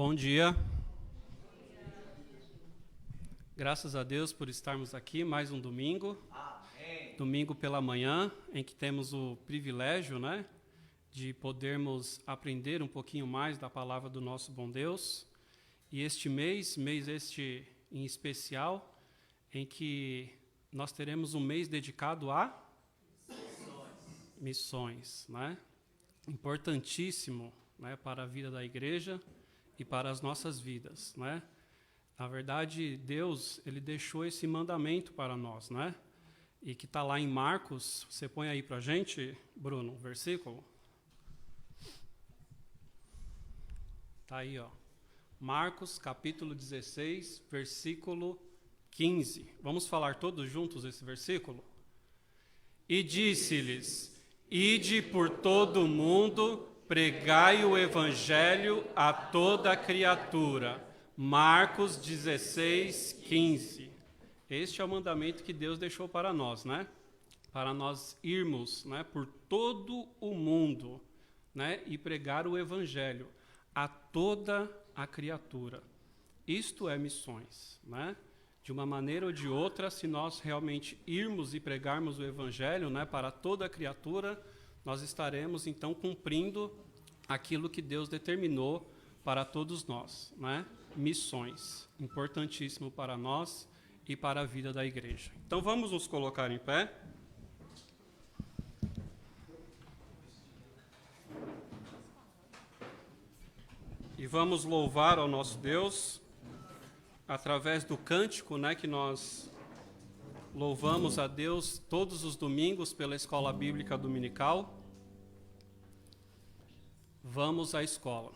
Bom dia. Graças a Deus por estarmos aqui mais um domingo. Amém. Domingo pela manhã, em que temos o privilégio, de podermos aprender um pouquinho mais da palavra do nosso bom Deus. E este mês este em especial, em que nós teremos um mês dedicado a missões, Importantíssimo, para a vida da igreja e para as nossas vidas, Na verdade, Deus, ele deixou esse mandamento para nós, E que está lá em Marcos. Você põe aí para a gente, Bruno, o versículo. Está aí, Marcos, capítulo 16, versículo 15. Vamos falar todos juntos esse versículo? E disse-lhes: Ide por todo o mundo, pregai o evangelho a toda criatura. Marcos 16, 15. Este é o mandamento que Deus deixou para nós, Para nós irmos, por todo o mundo, e pregar o evangelho a toda a criatura. Isto é missões, De uma maneira ou de outra, se nós realmente irmos e pregarmos o evangelho, para toda a criatura, nós estaremos então cumprindo aquilo que Deus determinou para todos nós, Missões, importantíssimo para nós e para a vida da igreja. Então vamos nos colocar em pé. E vamos louvar ao nosso Deus através do cântico, que nós louvamos a Deus todos os domingos pela Escola Bíblica Dominical. Vamos à escola.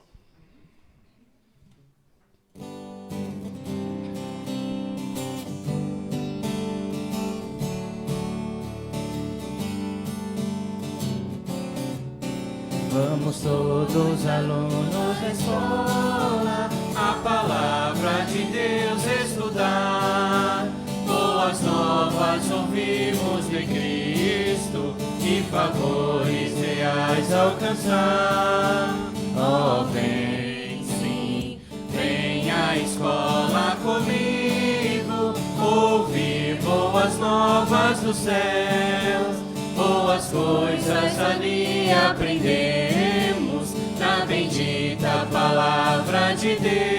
Vamos todos alunos da escola, a palavra de Deus estudar. Boas novas ouvimos de Cristo e favores reais alcançar. Oh, vem sim, vem à escola comigo, ouvir boas novas dos céus. Boas coisas ali aprendemos na bendita palavra de Deus.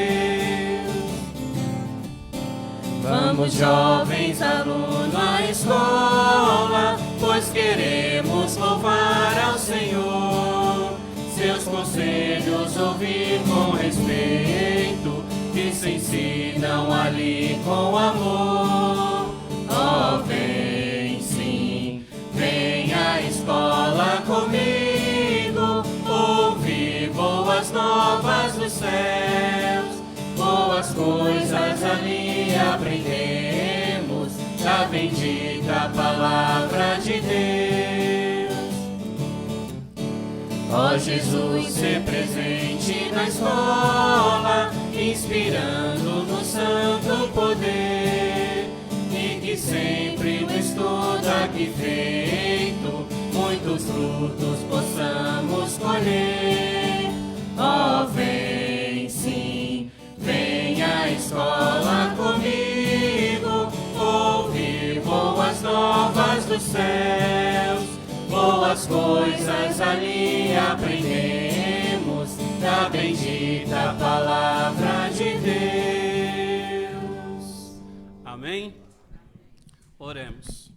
Vamos, jovens alunos, à escola, pois queremos louvar ao Senhor. Seus conselhos ouvir com respeito, que se ensinam ali com amor. Oh, vem sim, vem à escola comigo, ouvir boas novas dos céus. Boas coisas ali aprendemos da bendita palavra de Deus. Ó Jesus, ser presente na escola, inspirando no santo poder, e que sempre no estudo aqui feito, muitos frutos possamos colher. Ó, vem sim, vem à escola comigo, ouvir boas novas dos céus. Boas coisas ali aprendemos da bendita palavra de Deus. Amém? Oremos.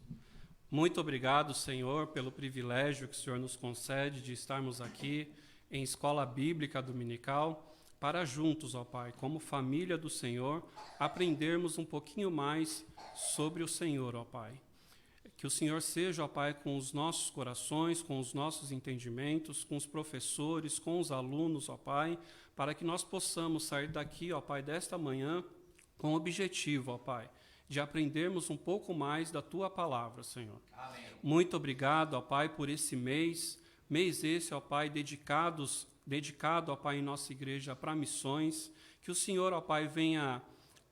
Muito obrigado, Senhor, pelo privilégio que o Senhor nos concede de estarmos aqui em Escola Bíblica Dominical, para juntos, ó Pai, como família do Senhor, aprendermos um pouquinho mais sobre o Senhor, ó Pai. Que o Senhor seja, ó Pai, com os nossos corações, com os nossos entendimentos, com os professores, com os alunos, ó Pai, para que nós possamos sair daqui, ó Pai, desta manhã, com o objetivo, ó Pai, de aprendermos um pouco mais da Tua palavra, Senhor. Amém. Muito obrigado, ó Pai, por esse mês esse, ó Pai, dedicado, ó Pai, em nossa igreja para missões. Que o Senhor, ó Pai, venha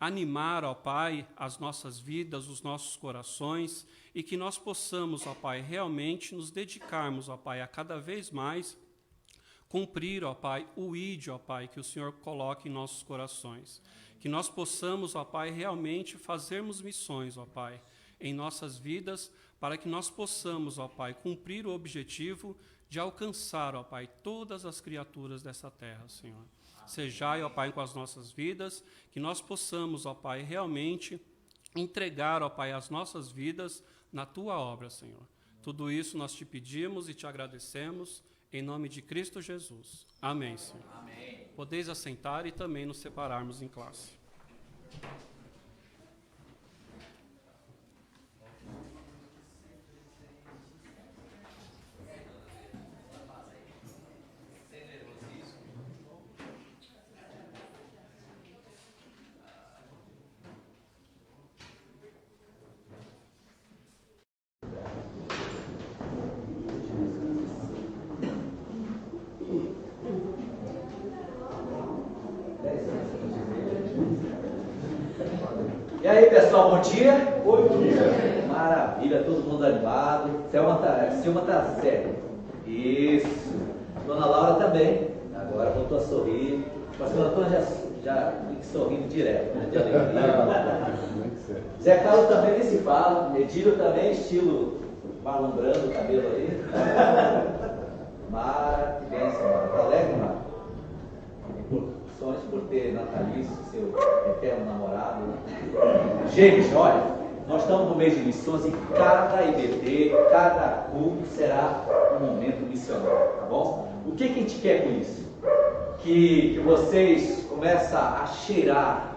animar, ó Pai, as nossas vidas, os nossos corações, e que nós possamos, ó Pai, realmente nos dedicarmos, ó Pai, a cada vez mais cumprir, ó Pai, o ídio, ó Pai, que o Senhor coloque em nossos corações. Que nós possamos, ó Pai, realmente fazermos missões, ó Pai, em nossas vidas, para que nós possamos, ó Pai, cumprir o objetivo de alcançar, ó Pai, todas as criaturas dessa terra, Senhor. Sejai, ó Pai, com as nossas vidas, que nós possamos, ó Pai, realmente entregar, ó Pai, as nossas vidas na Tua obra, Senhor. Tudo isso nós te pedimos e te agradecemos, em nome de Cristo Jesus. Amém, Senhor. Amém. Podeis assentar e também nos separarmos em classe. E aí, pessoal, bom dia? Bom dia. Maravilha, todo mundo animado. Silma tá sério. Isso. Dona Laura também. Agora voltou a sorrir. O pastor Antônio já fica sorrindo direto, né? De alegria. Zé Carlos também nem se fala. Edílio também, estilo malumbrando o cabelo aí. Mara, que bênção, Mara. Tá alegre, Mara? Por ter natalício, seu eterno namorado. Gente, olha, nós estamos no mês de missões e cada IBD, cada culto será um momento missionário, tá bom? O que a gente quer com isso? Que vocês começem a cheirar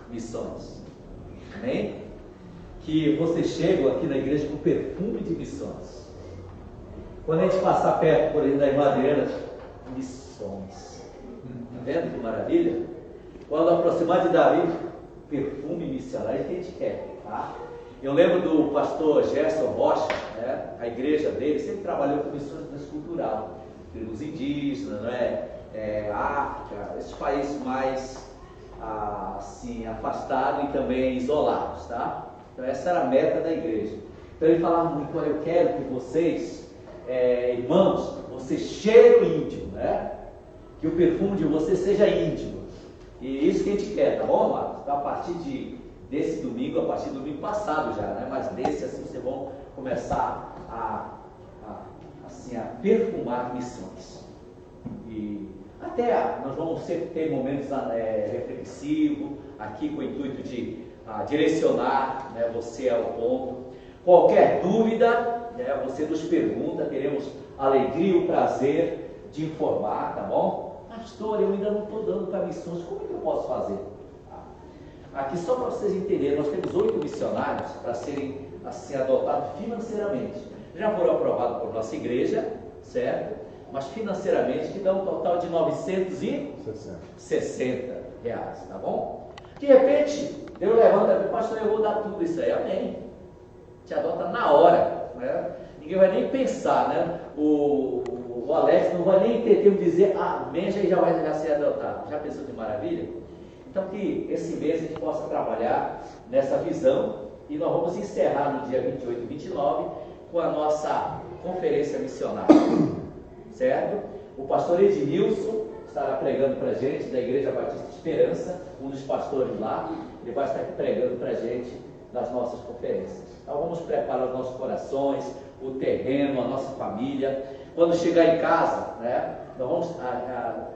missões, amém? Que vocês chegam aqui na igreja com perfume de missões. Quando a gente passar perto, por exemplo, das madeiras, missões. Tá vendo que maravilha? Quando aproximar de Davi, perfume missionário, é que a gente quer, tá? Eu lembro do pastor Gerson Rocha, né? A igreja dele sempre trabalhou com missões cultural, tribos indígenas, né? África, esses países mais assim, afastados e também isolados, tá? Então essa era a meta da igreja. Então ele falava muito: olha, eu quero que vocês, irmãos, vocês cheirem o íntimo, né? Que o perfume de você seja íntimo. E isso que a gente quer, tá bom, amados? Então, a partir desse domingo, a partir do domingo passado já, né? Mas desse, assim, vocês vão começar assim, a perfumar missões. E até nós vamos sempre ter momentos reflexivos, aqui com o intuito de direcionar, né, você ao ponto. Qualquer dúvida, né, você nos pergunta, teremos alegria e o prazer de informar, tá bom? Pastor, eu ainda não estou dando para missões, como é que eu posso fazer? Aqui, só para vocês entenderem, nós temos 8 missionários para serem assim, adotados financeiramente. Já foram aprovados por nossa igreja, certo? Mas financeiramente que dá um total de R$960, tá bom? De repente, Deus levanta e pastor, eu vou dar tudo isso aí, amém. Te adota na hora, né? Ninguém vai nem pensar, né? O Alex não vai nem ter tempo de dizer amém, já vai ser adotado. Já pensou que maravilha? Então que esse mês a gente possa trabalhar nessa visão e nós vamos encerrar no dia 28 e 29 com a nossa conferência missionária, certo? O pastor Ednilson estará pregando para a gente, da Igreja Batista Esperança, um dos pastores lá, ele vai estar aqui pregando para a gente nas nossas conferências. Então vamos preparar os nossos corações, o terreno, a nossa família. Quando chegar em casa, né, nós vamos,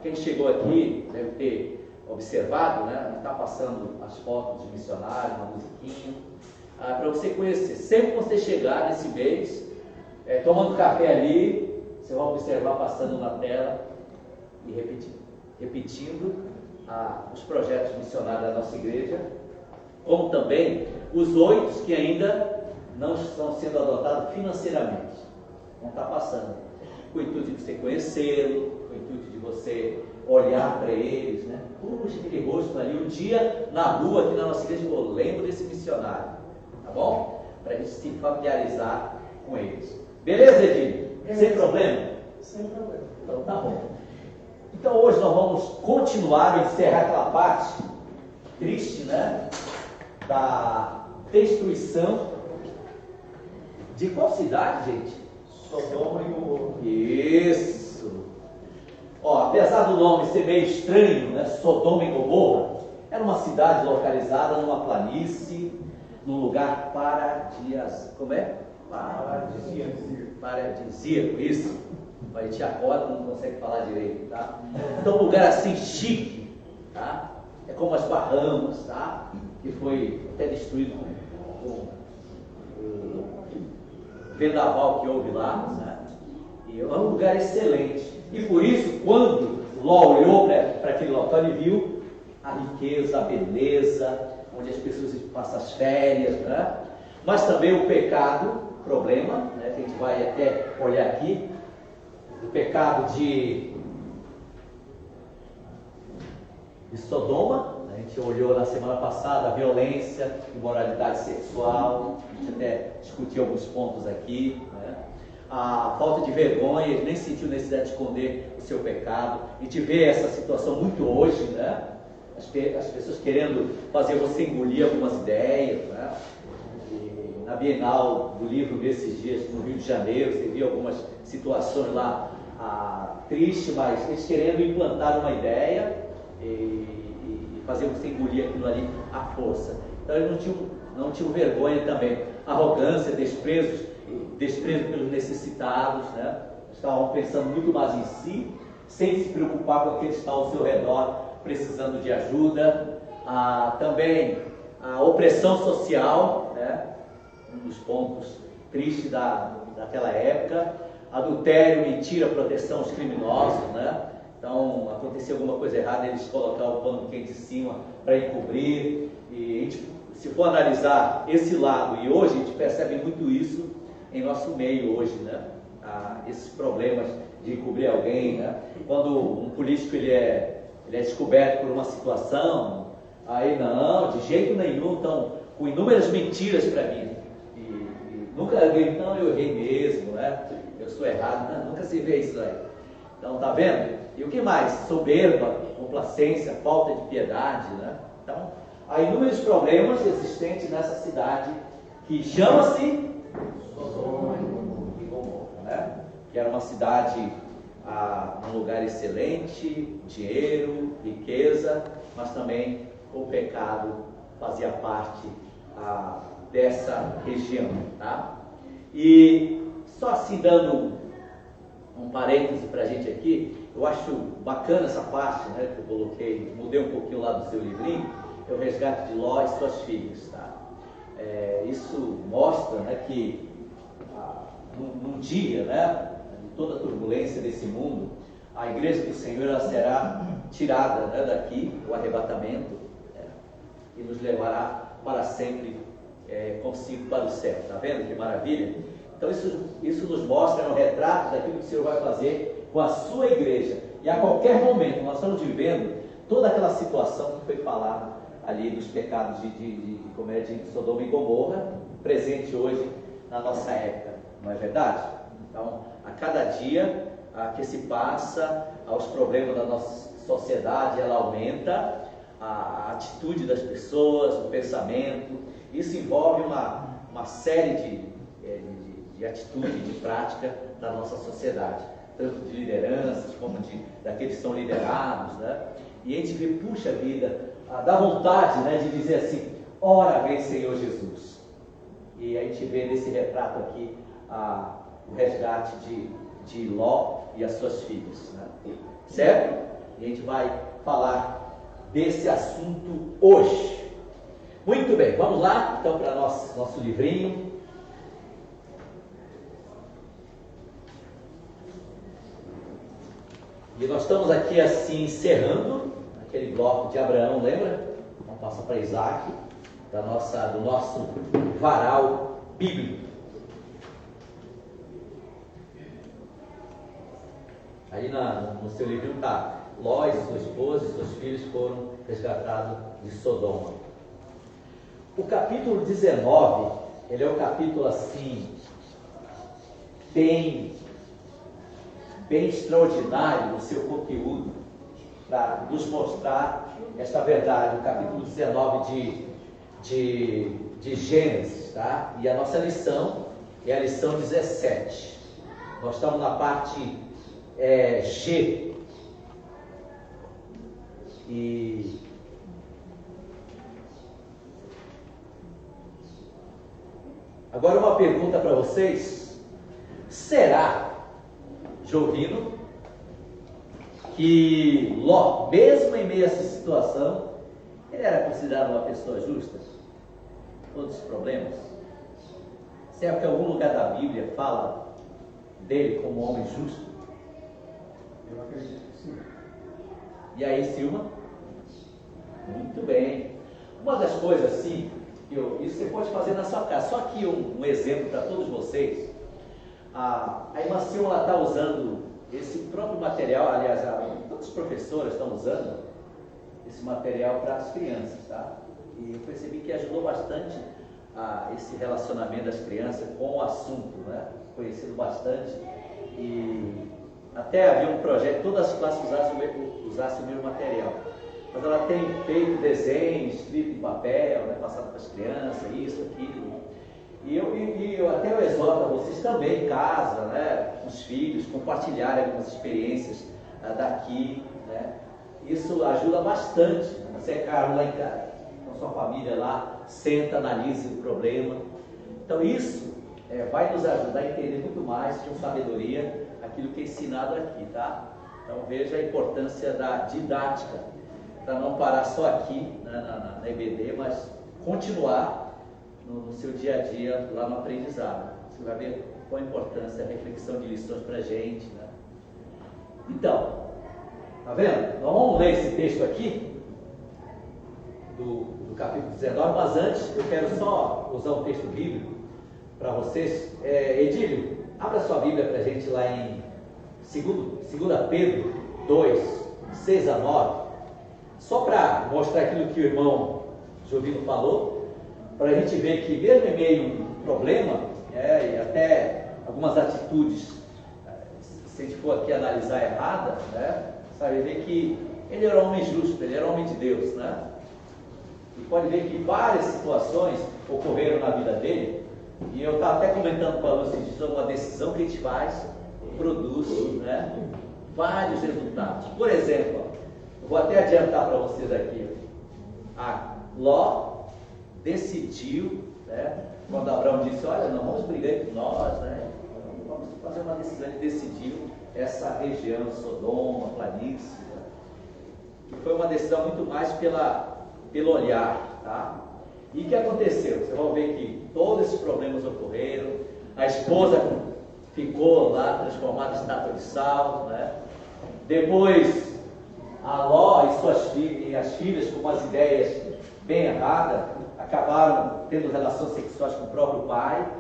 quem chegou aqui deve ter observado, né, a gente está passando as fotos de missionários, uma musiquinha, para você conhecer. Sempre que você chegar nesse mês, tomando café ali, você vai observar passando na tela e repetindo os projetos missionários da nossa igreja, como também os 8 que ainda não estão sendo adotados financeiramente. Vão estar passando. Com o intuito de você conhecê-lo, com o intuito de você olhar para eles, né? Puxa, aquele rosto ali, um dia na rua, aqui na nossa igreja, eu lembro desse missionário, tá bom? Para a gente se familiarizar com eles. Beleza, Edinho? Sem problema? Sem problema. Então tá bom. Então hoje nós vamos continuar, encerrar aquela parte triste, né? Da destruição de qual cidade, gente? Sodoma e Gomorra. Isso. Apesar do nome ser meio estranho, né, Sodoma e Gomorra, era uma cidade localizada numa planície, num lugar paradisíaco, isso. A gente acorda e não consegue falar direito, tá? Então, um lugar assim chique, tá? É como as Bahamas, tá? Que foi até destruído com o vendaval que houve lá, né? E é um lugar excelente. E por isso, quando Ló olhou para aquele local, ele viu a riqueza, a beleza, onde as pessoas passam as férias, né? Mas também o pecado, problema, né? Que a gente vai até olhar aqui, o pecado de Sodoma. A gente olhou na semana passada a violência, imoralidade sexual, a gente até discutiu alguns pontos aqui, né? A falta de vergonha, ele nem sentiu necessidade de esconder o seu pecado. A gente vê essa situação muito hoje, né? As pessoas querendo fazer você engolir algumas ideias, né? E na Bienal do Livro desses dias no Rio de Janeiro, você viu algumas situações lá tristes, mas eles querendo implantar uma ideia e fazer você engolir aquilo ali à força. Então eles não tinham vergonha também. Arrogância, desprezo pelos necessitados, né? Estavam pensando muito mais em si, sem se preocupar com aqueles que estão ao seu redor, precisando de ajuda. Também a opressão social, né? Um dos pontos tristes daquela época. Adultério, mentira, proteção aos criminosos, né? Então, acontecia alguma coisa errada, eles colocavam o pano quente em cima para encobrir. E a gente, se for analisar esse lado, e hoje a gente percebe muito isso em nosso meio hoje, né? Esses problemas de encobrir alguém, né? Quando um político ele é descoberto por uma situação, aí não, de jeito nenhum, estão com inúmeras mentiras para mim. E nunca alguém, não, eu errei mesmo, né? Eu sou errado, não, nunca se vê isso aí. Então, tá vendo? E o que mais? Soberba, complacência, falta de piedade, né? Então, há inúmeros problemas existentes nessa cidade que chama-se Sodoma e Gomorra, né? Que era uma cidade, um lugar excelente, dinheiro, riqueza, mas também o pecado fazia parte dessa região, tá? E só assim dando um parêntese para a gente aqui, eu acho bacana essa parte, né, que eu coloquei, mudei um pouquinho lá do seu livrinho, é o resgate de Ló e suas filhas, tá? Isso mostra, né, que num dia, né, de toda a turbulência desse mundo, a igreja do Senhor ela será tirada, né, daqui, o arrebatamento, e nos levará para sempre consigo para o céu. Tá vendo que maravilha? Então isso nos mostra um retrato daquilo que o Senhor vai fazer com a sua igreja. E a qualquer momento nós estamos vivendo toda aquela situação que foi falada ali dos pecados de Sodoma e Gomorra, presente hoje na nossa época, não é verdade? Então, a cada dia que se passa, os problemas da nossa sociedade, ela aumenta, a atitude das pessoas, o pensamento, isso envolve uma série de atitude, de prática da nossa sociedade, tanto de lideranças como daqueles que são liderados, né? E a gente vê, puxa vida, dá vontade, né, de dizer assim, ora vem Senhor Jesus. E a gente vê nesse retrato aqui o resgate de Ló e as suas filhas, né? Certo? E a gente vai falar desse assunto hoje. Muito bem, vamos lá então para nosso livrinho. E nós estamos aqui assim encerrando aquele bloco de Abraão, lembra? Vamos passar para Isaac, do nosso varal bíblico. Aí no seu livro está, Ló e sua esposa e seus filhos foram resgatados de Sodoma. O capítulo 19, ele é um capítulo assim, bem extraordinário no seu conteúdo, para nos mostrar esta verdade. O capítulo 19 de Gênesis, tá? E a nossa lição é a lição 17. Nós estamos na parte G, E agora uma pergunta para vocês: será, Jovino, que Ló, mesmo em meio a essa situação, ele era considerado uma pessoa justa? Todos os problemas? Será que algum lugar da Bíblia fala dele como homem justo? Eu acredito que sim. E aí, Silma? Muito bem. Uma das coisas assim, isso você pode fazer na sua casa. Só aqui um exemplo para todos vocês. A irmã Silma está usando esse próprio material, aliás, todas as professoras estão usando esse material para as crianças, tá? E eu percebi que ajudou bastante esse relacionamento das crianças com o assunto, né? Conhecendo bastante. E até havia um projeto, todas as classes usassem o mesmo material. Mas ela tem feito desenho, escrito em papel, né? Passado para as crianças, isso, aquilo. E eu até exorto a vocês também em casa, né? Com os filhos, compartilharem algumas experiências daqui, né? Isso ajuda bastante. Você é caro lá em casa, com sua família lá, senta, analisa o problema. Então isso vai nos ajudar a entender muito mais com sabedoria aquilo que é ensinado aqui, tá? Então veja a importância da didática, para não parar só aqui na EBD, mas continuar no seu dia a dia lá no aprendizado. Você vai ver qual a importância, a reflexão de lições para a gente, né? Então, tá vendo? Nós vamos ler esse texto aqui, do capítulo 19, mas antes eu quero só usar um texto bíblico para vocês. Edílio, abra sua Bíblia para a gente lá em 2 Pedro 2, 6 a 9, só para mostrar aquilo que o irmão Jovino falou, para a gente ver que mesmo em meio a um problema, e até algumas atitudes, se a gente for aqui analisar errada, né, sabe, ver que ele era um homem justo, ele era um homem de Deus, né? E pode ver que várias situações ocorreram na vida dele, e eu estava até comentando com a Lúcia, uma decisão que a gente faz, produz, né, vários resultados. Por exemplo, eu vou até adiantar para vocês aqui, Ló decidiu, né, quando Abraão disse, olha, não vamos brigar entre nós, né, vamos fazer uma decisão, ele decidiu essa região, Sodoma, planície, né? E foi uma decisão muito mais pelo olhar, tá? E o que aconteceu? Vocês vão ver que todos esses problemas ocorreram, a esposa ficou lá transformada em estátua de sal, né? Depois a Ló e as filhas com umas ideias bem erradas acabaram tendo relações sexuais com o próprio pai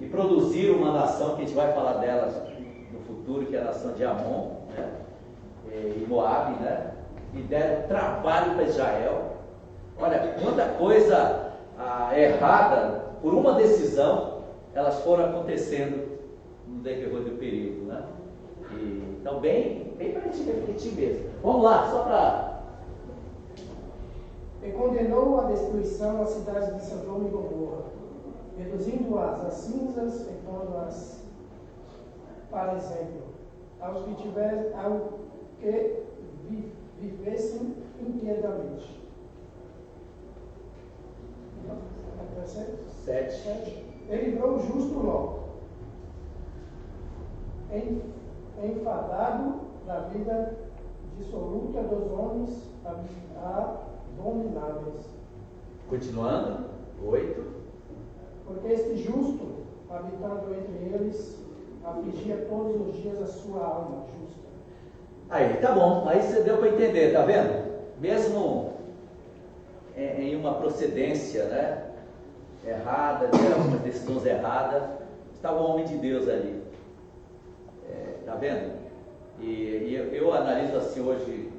e produziram uma nação que a gente vai falar delas no futuro, que é a nação de Amon, né? E Moabe, né? E deram trabalho para Israel. Olha, quanta coisa errada, por uma decisão, elas foram acontecendo no decorrer do período, né? Então, bem para a gente refletir mesmo. Vamos lá, só para... E condenou a destruição a cidade de Sodoma e Gomorra, reduzindo-as a cinzas e pondo-as para exemplo, ao que vivessem impiedamente. 7. Ele livrou o justo Ló, enfadado da vida dissoluta dos homens abomináveis. Continuando, 8. Porque este justo, habitando entre eles, afligia todos os dias a sua alma justa. Aí, tá bom, aí você deu para entender, tá vendo? Mesmo em uma procedência, né, errada, de algumas decisões erradas, estava um homem de Deus ali. Tá vendo? E eu analiso assim hoje,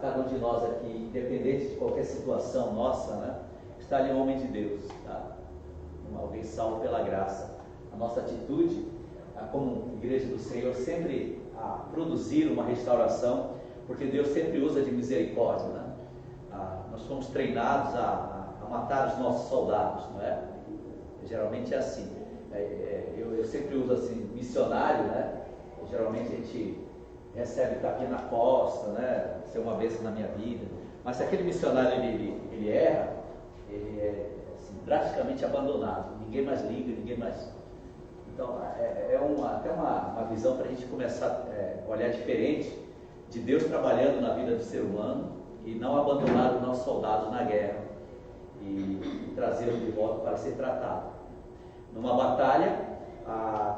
cada um de nós aqui, independente de qualquer situação nossa, né, está ali um homem de Deus, tá? Alguém salvo pela graça. A nossa atitude, como igreja do Senhor, sempre a produzir uma restauração, porque Deus sempre usa de misericórdia, né? Nós fomos treinados a matar os nossos soldados, não é? Geralmente é assim. Eu sempre uso assim, missionário, né? Geralmente a gente recebe tapinha na costa, né? Isso é uma bênção na minha vida. Mas se aquele missionário ele erra, ele é assim, drasticamente abandonado. Ninguém mais liga, ninguém mais... Então, até uma visão para a gente começar a olhar diferente de Deus trabalhando na vida do ser humano e não abandonar o nosso soldado na guerra e trazê-lo de volta para ser tratado. Numa batalha,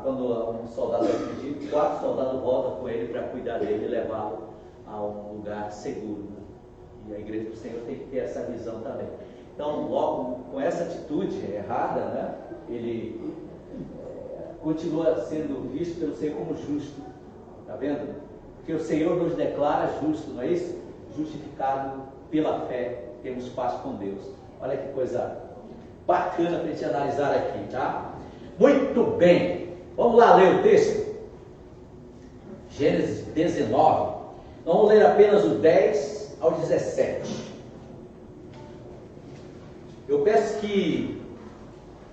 quando um soldado é ferido, 4 soldados voltam com ele para cuidar dele e levá-lo a um lugar seguro. Né? E a igreja do Senhor tem que ter essa visão também. Então, logo com essa atitude errada, né, ele continua sendo visto pelo Senhor como justo. Está vendo? Porque o Senhor nos declara justo, não é isso? Justificado pela fé, temos paz com Deus. Olha que coisa bacana para a gente analisar aqui, tá? Muito bem, vamos lá ler o texto. Gênesis 19, vamos ler apenas o 10 ao 17. Eu peço que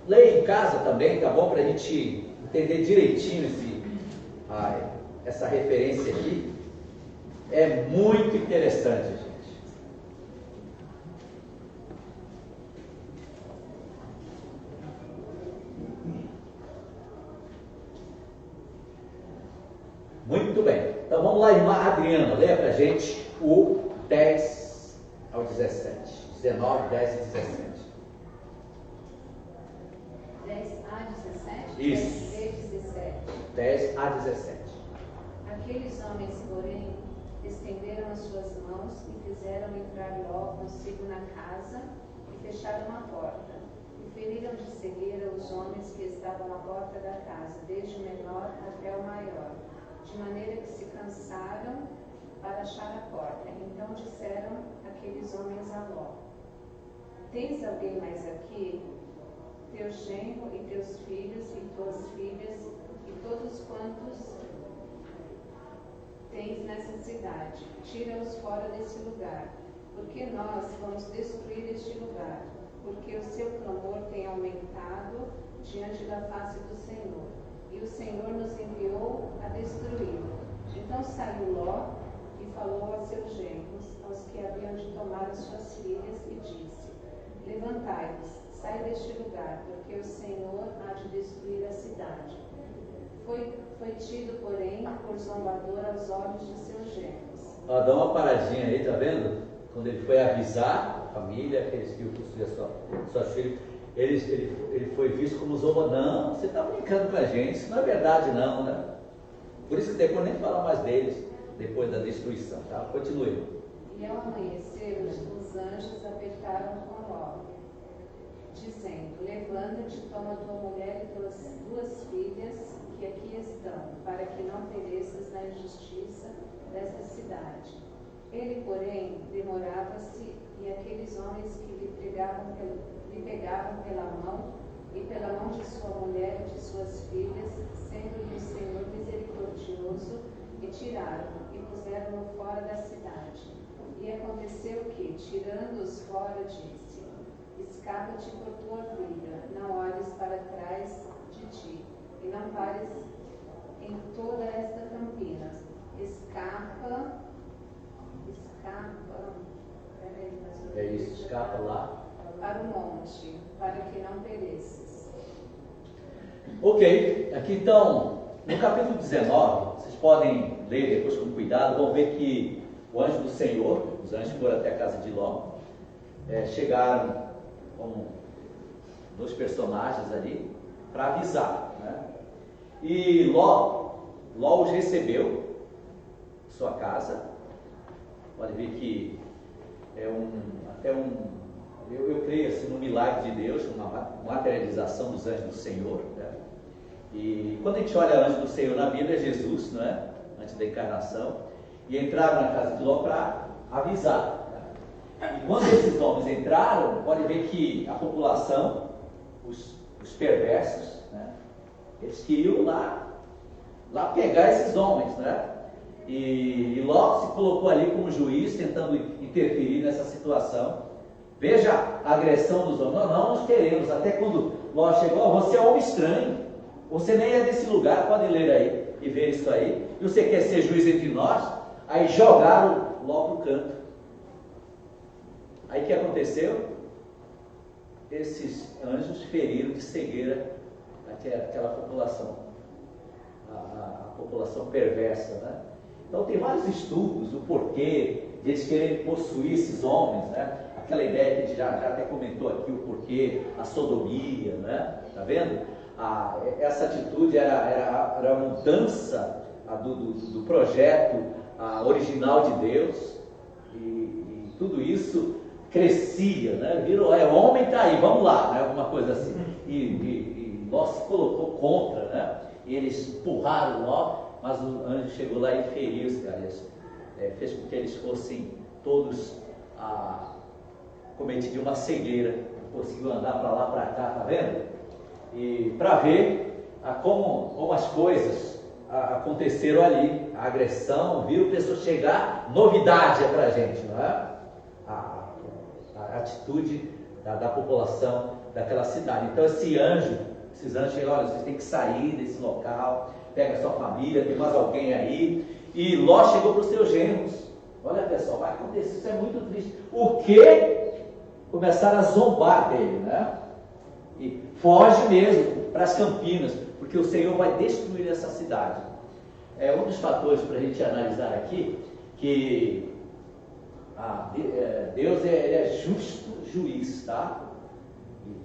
leia em casa também, tá bom? Para a gente entender direitinho essa referência aqui. É muito interessante, gente. Muito bem. Então vamos lá, irmã Adriana, leia para a gente o 10 ao 17. 19, 10 e 17. 10 a 17? Isso. 10 a 17. 10 a 17. Aqueles homens, porém, estenderam as suas mãos e fizeram entrar Ló consigo na casa e fecharam a porta. E feriram de cegueira os homens que estavam à porta da casa, desde o menor até o maior, de maneira que se cansaram para achar a porta. Então disseram aqueles homens a Ló: Tens alguém mais aqui? Teu genro e teus filhos e tuas filhas e todos quantos tens nessa cidade, tira-os fora desse lugar, porque nós vamos destruir este lugar, porque o seu clamor tem aumentado diante da face do Senhor, e o Senhor nos enviou a destruí-lo. Então saiu Ló e falou a seus genros, aos que haviam de tomar as suas filhas, e disse: Levantai-vos, sai deste lugar, porque o Senhor há de destruir a cidade. Foi tido, porém, por zombador aos olhos de seus genros. Dá uma paradinha aí, tá vendo? Quando ele foi avisar a família, aqueles que iam construir suas filhas, ele foi visto como zombador. Não, você está brincando com a gente, isso não é verdade não, né? Por isso que depois nem fala mais deles, depois da destruição, tá? Continue. E ao amanhecer, os anjos apertaram com Ló, dizendo: Levanta-te, toma tua mulher e tuas 2 filhas, que aqui estão, para que não pereças na injustiça desta cidade. Ele, porém, demorava-se, e aqueles homens que lhe pegavam pela mão e pela mão de sua mulher e de suas filhas, sendo-lhe o Senhor misericordioso, e tiraram-no e puseram-no fora da cidade. E aconteceu que, tirando-os fora, disse: Escapa-te por tua vida, não olhes para trás de ti, e não pares em toda esta campina. Escapa, É isso, escapa lá para o monte, para que não pereças. Ok, aqui então, no capítulo 19, vocês podem ler depois com cuidado, vão ver que o anjo do Senhor, os anjos foram até a casa de Ló, chegaram com 2 personagens ali para avisar, né? E Ló os recebeu em sua casa. Pode ver que eu creio assim, no milagre de Deus, uma materialização dos anjos do Senhor, né? E quando a gente olha anjo do Senhor na Bíblia, é Jesus, não é? Antes da encarnação, e entraram na casa de Ló para avisar, né? E quando esses homens entraram, pode ver que a população, os perversos, né? Eles queriam lá pegar esses homens, né? E Ló se colocou ali como juiz, tentando interferir nessa situação. Veja a agressão dos homens. Não, nós queremos. Até quando Ló chegou: você é homem estranho, você nem é desse lugar. Pode ler aí e ver isso aí. E você quer ser juiz entre nós? Aí jogaram Ló pro canto. Aí o que aconteceu? Esses anjos feriram de cegueira aquela população, a população perversa, né? Então tem vários estudos do porquê de eles quererem possuir esses homens, né? Aquela ideia que a gente já até comentou aqui, o porquê, a sodomia, né? Tá vendo? Essa atitude era a mudança do projeto original de Deus, e tudo isso crescia, né? Virou, o homem está aí, vamos lá, né? Alguma coisa assim. E Ló se colocou contra, né? E eles empurraram Ló, mas o anjo chegou lá e feriu os caras. Fez com que eles fossem todos cometidos uma cegueira, conseguiu andar para lá, para cá, tá vendo? E para ver como as coisas aconteceram ali, a agressão, viram pessoas chegar, novidade é para a gente, não é? A atitude da população daquela cidade. Então esses anjos chegam, olha, vocês têm que sair desse local, pega a sua família, tem mais alguém aí. E Ló chegou para os seus genros. Olha pessoal, vai acontecer, isso é muito triste. O que? Começaram a zombar dele, né? E foge mesmo para as campinas, porque o Senhor vai destruir essa cidade. É um dos fatores para a gente analisar aqui, que Deus ele é justo juiz, tá?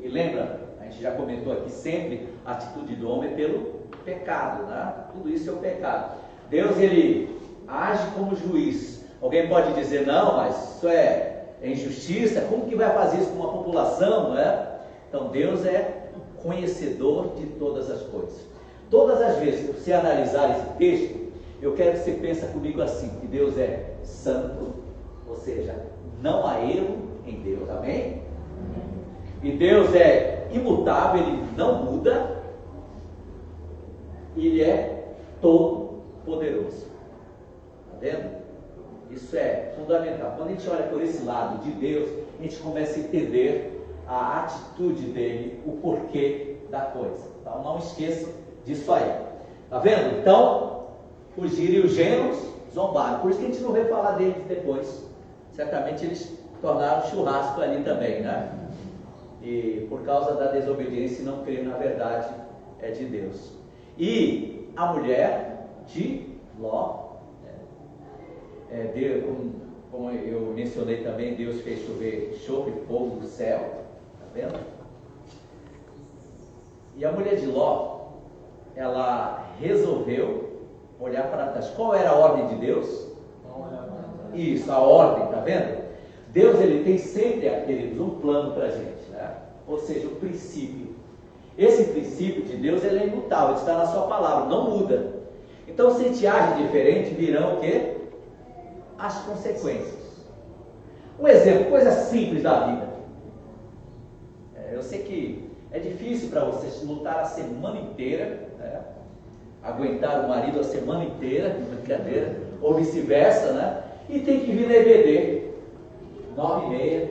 E lembra, a gente já comentou aqui sempre, a atitude do homem é pelo pecado, né? Tudo isso é o pecado. Deus ele age como juiz. Alguém pode dizer, não, mas isso é injustiça, como que vai fazer isso com uma população, não é? Então Deus é conhecedor de todas as coisas. Todas as vezes que você analisar esse texto, eu quero que você pense comigo assim, que Deus é santo, ou seja, não há erro em Deus, amém? E Deus é imutável, ele não muda, e ele é todo poderoso. Está vendo? Isso é fundamental. Quando a gente olha por esse lado de Deus, a gente começa a entender a atitude dele, o porquê da coisa. Então não esqueçam disso aí. Está vendo? Então, fugiram e os genros zombaram. Por isso que a gente não vê falar deles depois. Certamente eles tornaram churrasco ali também, né? E por causa da desobediência e não crer na verdade de Deus. E a mulher de Ló, como eu mencionei também, Deus fez chover e fogo do céu, tá vendo? E a mulher de Ló, ela resolveu olhar para trás. Qual era a ordem de Deus? Isso, a ordem, tá vendo? Deus ele tem sempre, queridos, um plano para a gente, né? Ou seja, o princípio. Esse princípio de Deus ele é imutável, ele está na sua palavra, não muda. Então, se a gente age diferente, virão o quê? As consequências. Um exemplo, coisa simples da vida. Eu sei que é difícil para vocês lutar a semana inteira, né? Aguentar o marido a semana inteira, brincadeira, ou vice-versa, né? E tem que vir na EBD, 9h30.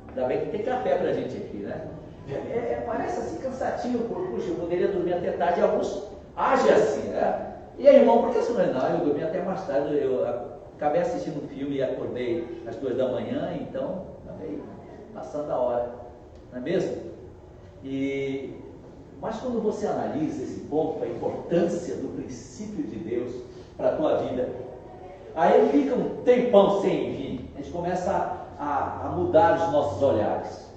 Ainda bem que tem café pra gente aqui, né? Parece assim cansativo, puxa, eu poderia dormir até tarde, e alguns agem assim, né? E aí, irmão, por que você não? Eu dormi até mais tarde, eu acabei assistindo um filme e acordei às 2 da manhã, então acabei passando a hora, não é mesmo? Mas quando você analisa esse ponto, a importância do princípio de Deus para a tua vida, aí fica um tempão sem vir, a gente começa a mudar os nossos olhares.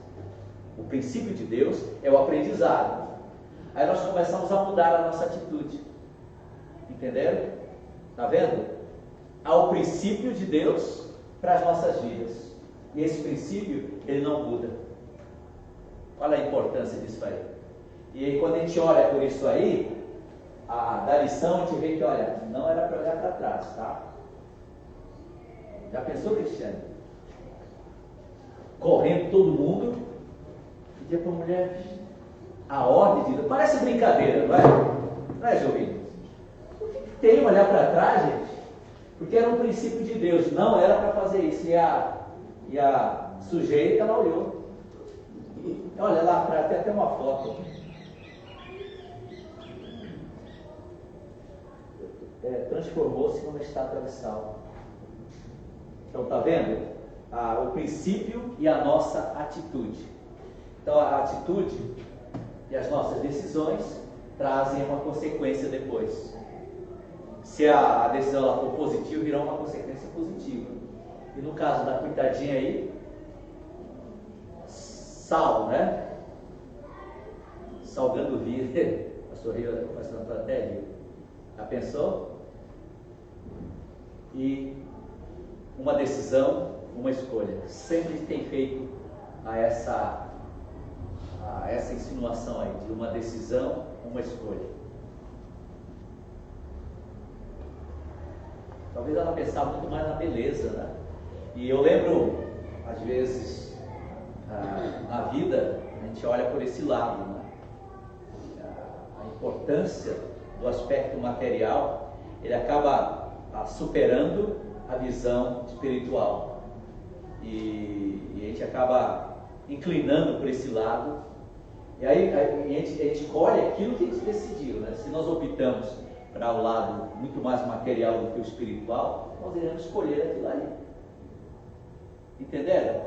O princípio de Deus é o aprendizado. Aí nós começamos a mudar a nossa atitude. Entenderam? Está vendo? Há o princípio de Deus para as nossas vidas. E esse princípio, ele não muda. Olha a importância disso aí. E aí quando a gente olha por isso aí, da lição a gente vê que, olha, não era para olhar para trás, tá? Já pensou, Cristiano? Correndo todo mundo, pedia para a mulher a ordem de Deus. Parece brincadeira, não é? Não é, Jovinho? Por que tem que olhar para trás, gente? Porque era um princípio de Deus, não era para fazer isso. E a sujeita, ela olhou. Olha lá atrás, tem até uma foto. Transformou-se numa estátua de sal. Então, tá vendo? O princípio e a nossa atitude. Então, a atitude e as nossas decisões trazem uma consequência depois. Se a decisão ela for positiva, virá uma consequência positiva. E no caso da coitadinha aí, sal, né? Salgando vida. Pastor Rio, pastor Antônio, já pensou? E uma decisão, uma escolha. Sempre tem feito essa insinuação aí, de uma decisão, uma escolha. Talvez ela pensava muito mais na beleza, né? E eu lembro, às vezes, na vida, a gente olha por esse lado, né? A importância do aspecto material, ele acaba superando a visão espiritual. E a gente acaba inclinando por esse lado. E aí a gente escolhe aquilo que a gente decidiu, né? Se nós optamos para o lado muito mais material do que o espiritual, nós iremos escolher aquilo ali. Entenderam?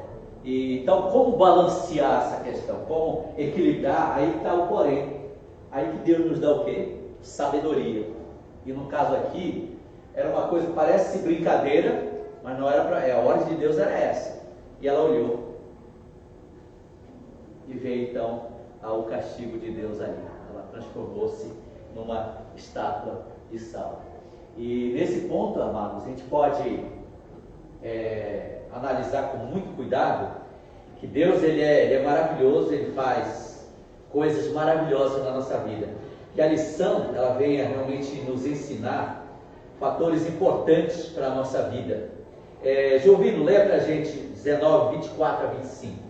Então, como balancear essa questão? Como equilibrar? Aí está o porém. Aí que Deus nos dá o quê? Sabedoria. E no caso aqui, era uma coisa que parece brincadeira, mas não era para. A ordem de Deus era essa. E ela olhou. E veio então o castigo de Deus ali. Ela transformou-se numa estátua de sal. E nesse ponto, amados, a gente pode analisar com muito cuidado que Deus ele é maravilhoso, ele faz coisas maravilhosas na nossa vida. Que a lição ela venha realmente nos ensinar fatores importantes para a nossa vida. Jovino, lê para a gente 19, 24 a 25.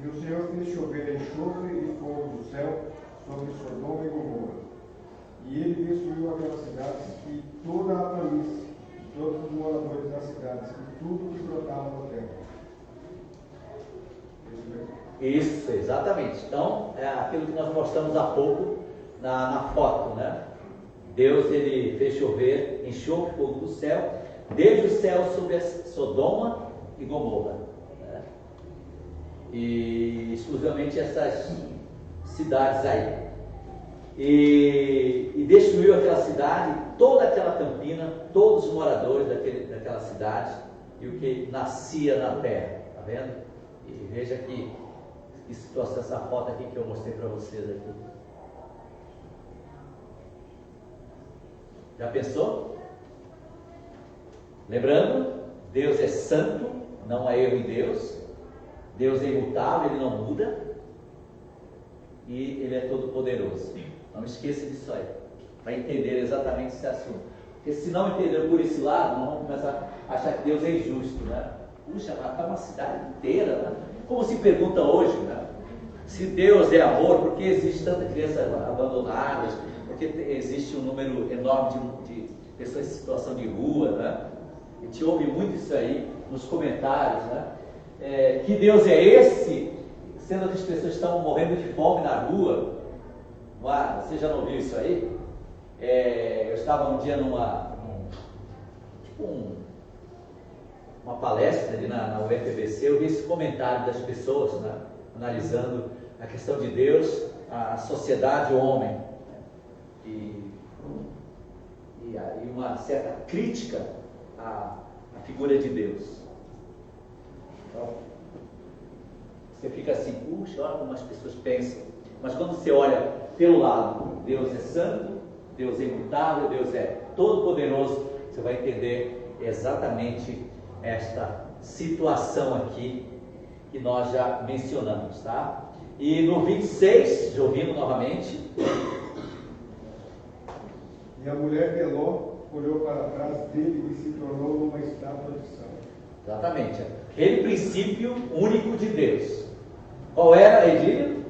E o Senhor fez chover enxofre e fogo do céu sobre Sodoma e Gomorra. E ele destruiu aquelas cidades e toda a planície, e todos os moradores das cidades, e tudo que brotava na terra. Isso, exatamente. Então, é aquilo que nós mostramos há pouco na foto, né? Deus, ele fez chover enxofre, fogo do céu, desde o céu sobre Sodoma e Gomorra. E exclusivamente essas cidades aí. E destruiu aquela cidade, toda aquela campina, todos os moradores daquela cidade e o que nascia na terra. Está vendo? E veja que situação essa foto aqui que eu mostrei para vocês aqui. Já pensou? Lembrando, Deus é santo, não há erro em Deus. Deus é imutável, ele não muda. E ele é todo poderoso. Não esqueça disso aí, para entender exatamente esse assunto. Porque se não entender por esse lado, nós vamos começar a achar que Deus é injusto, né? Puxa, matar uma cidade inteira, né? Como se pergunta hoje, né? Se Deus é amor, por que existe tanta criança abandonadas? Por que existe um número enorme de pessoas em situação de rua, né? A gente ouve muito isso aí nos comentários, né? Que Deus é esse, sendo que as pessoas estão morrendo de fome na rua? Você já não ouviu isso aí? Eu estava um dia numa palestra ali na UFBC, eu vi esse comentário das pessoas, né, analisando a questão de Deus, a sociedade, o homem, e uma certa crítica à figura de Deus. Então, você fica assim, puxa, olha como as pessoas pensam. Mas quando você olha pelo lado, Deus é santo, Deus é imutável, Deus é todo-poderoso, você vai entender exatamente esta situação aqui que nós já mencionamos, tá? E no 26, ouvindo novamente. E a mulher de Ló olhou para trás dele e se tornou uma estátua de sal. Exatamente. Aquele princípio único de Deus. Qual era, Edílio?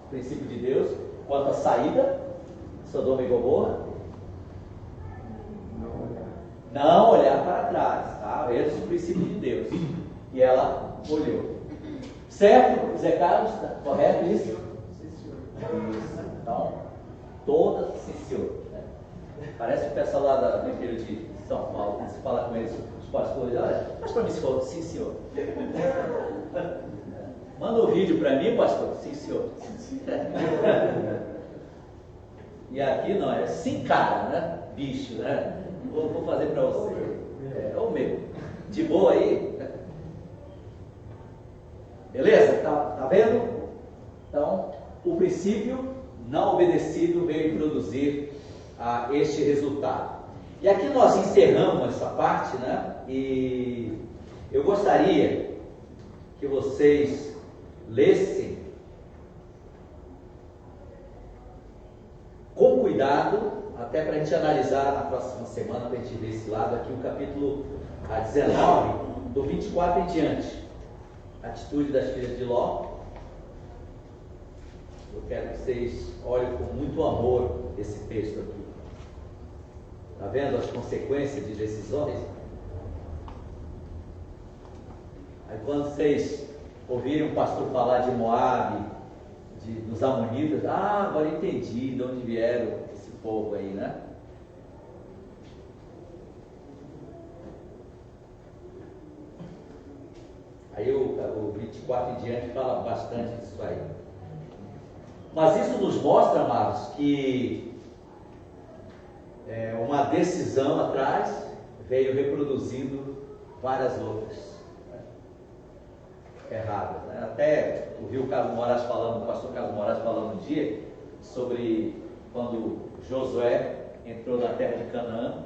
O princípio de Deus quanto à saída, Sodoma e Gomorra? Não olhar para trás, tá? Esse é o princípio de Deus. E ela olhou. Certo, Zé Carlos? Tá correto isso? Sim, senhor. Então, todas, sim, senhor. Parece o pessoal lá da Igreja de São Paulo, quando se fala com eles, os pastores, olha, faz para mim, sim, senhor. Manda um vídeo para mim, pastor, sim, senhor. E aqui não, é sim, cara, né? Bicho, né? Vou fazer para você. É o meu. De boa aí? Beleza? Tá vendo? Então, o princípio não obedecido veio produzir este resultado. E aqui nós encerramos essa parte, né? E eu gostaria que vocês lessem com cuidado, até para a gente analisar na próxima semana, para a gente ver esse lado aqui, o capítulo 19, do 24 em diante. Atitude das filhas de Ló. Eu quero que vocês olhem com muito amor esse texto aqui. Está vendo as consequências de decisões? Aí quando vocês ouvirem o pastor falar de Moabe, dos Amonitas, agora entendi de onde vieram esse povo aí, né? Aí o 24 em diante fala bastante disso aí. Mas isso nos mostra, amados, que uma decisão atrás veio reproduzindo várias outras, né, erradas, né? Até ouvi o pastor Carlos Moraes falando um dia sobre quando Josué entrou na terra de Canaã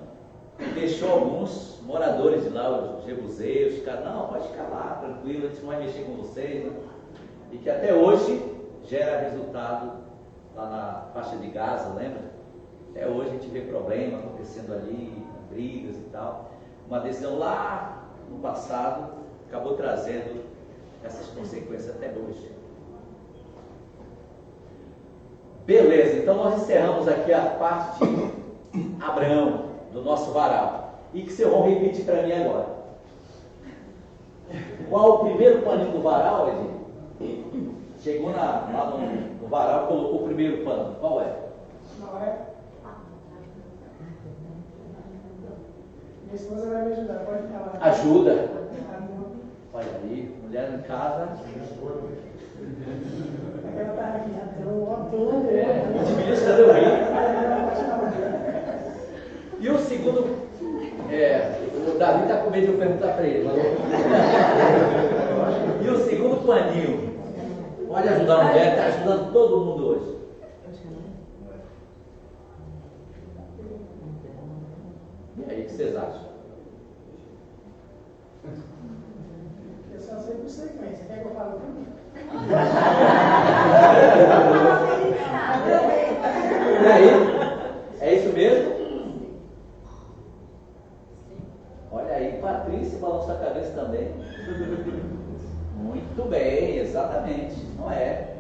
e deixou alguns moradores de lá, os jebuseus, ficaram, não, pode ficar lá, tranquilo, a gente não vai mexer com vocês, né? E que até hoje gera resultado lá na faixa de Gaza, lembra? Até hoje a gente vê problema acontecendo ali, brigas e tal. Uma decisão lá no passado acabou trazendo essas consequências até hoje. Beleza, então nós encerramos aqui a parte de Abraão, do nosso varal. E que vocês vão repetir para mim agora. Qual o primeiro paninho do varal, Edinho? Chegou lá no varal, colocou o primeiro pano. Qual é? Não é? Minha esposa vai me ajudar, pode falar. Ajuda. Olha aí, mulher em casa. Ela tá aqui, Administra deu rio. E o segundo, o Davi está com medo de eu perguntar para ele. E o segundo paninho? Pode ajudar a mulher, está ajudando todo mundo hoje. E aí, o que vocês acham? Eu só sei por sequência. Quer que eu fale tudo? E aí? É isso mesmo? Olha aí, Patrícia balança a cabeça também. Muito bem, exatamente. Não é?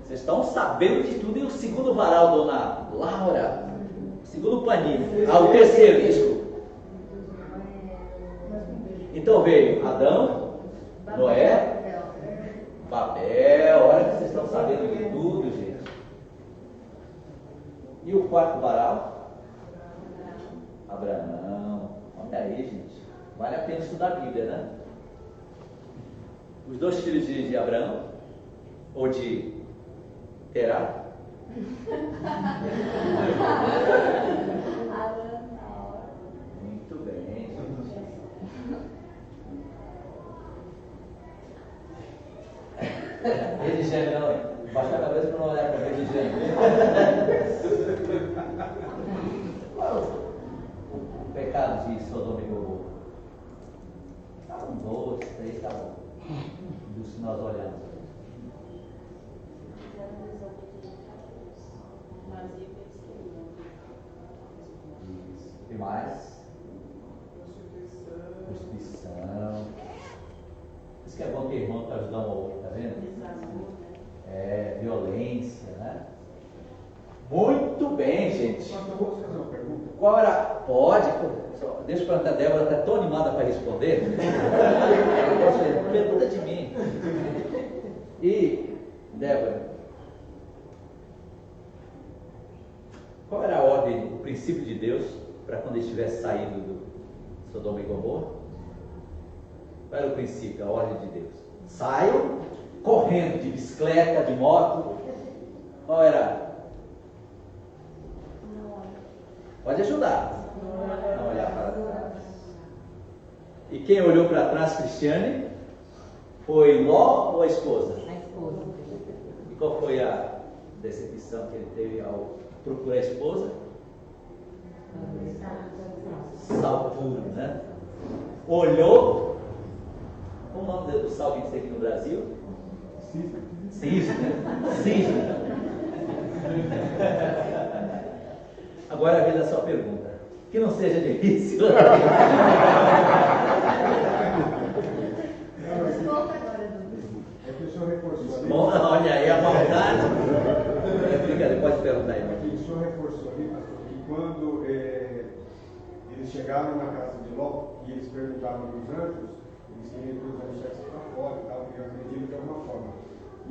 Vocês estão sabendo de tudo. E o segundo varal, dona Laura? O segundo paninho. O terceiro, desculpa. Então veio Adão, Noé, Babel. Olha que vocês estão sabendo de tudo, gente. E o quarto varal? Abraão. Olha aí, gente. Vale a pena estudar a Bíblia, né? Os dois filhos de Abraão, ou de Terá. Muito bem, gente. Religênio, não. Baixa a cabeça para não olhar para a religênio. O pecado de Sodoma e Gomorra. Tá um, dois, três, tá bom. Dos que nós olhamos. E mais? Prostituição. Isso que é bom ter irmão para ajudar um ao outro, tá vendo? Violência, né? Muito bem, gente. Mas eu vou fazer uma pergunta. Qual era? Pode, deixa eu perguntar, a Débora está tão animada para responder. Pergunta de mim. E, Débora, qual era a ordem, princípio de Deus para quando eles tivessem saído do Sodoma e Gomorra? Qual era o princípio, a ordem de Deus? Saiam correndo de bicicleta, de moto. Qual era? Pode ajudar. Não olhar para trás. E quem olhou para trás, Cristiane, foi Ló ou a esposa? A esposa. E qual foi a decepção que ele teve ao procurar a esposa? Sal puro, né? Olhou. Qual o nome do sal que a gente tem aqui no Brasil? Cisne. Cisne. Agora vem a sua pergunta. Que não seja difícil. É que o senhor reforçou ali. Bom, olha aí a maldade. Brincadeira, pode perguntar aí. É que o senhor reforçou ali, pastor, que quando eles chegaram na casa de Ló e eles perguntaram dos anjos, eles queriam que os anjos saíssem para fora e tal, e agrediram de alguma forma.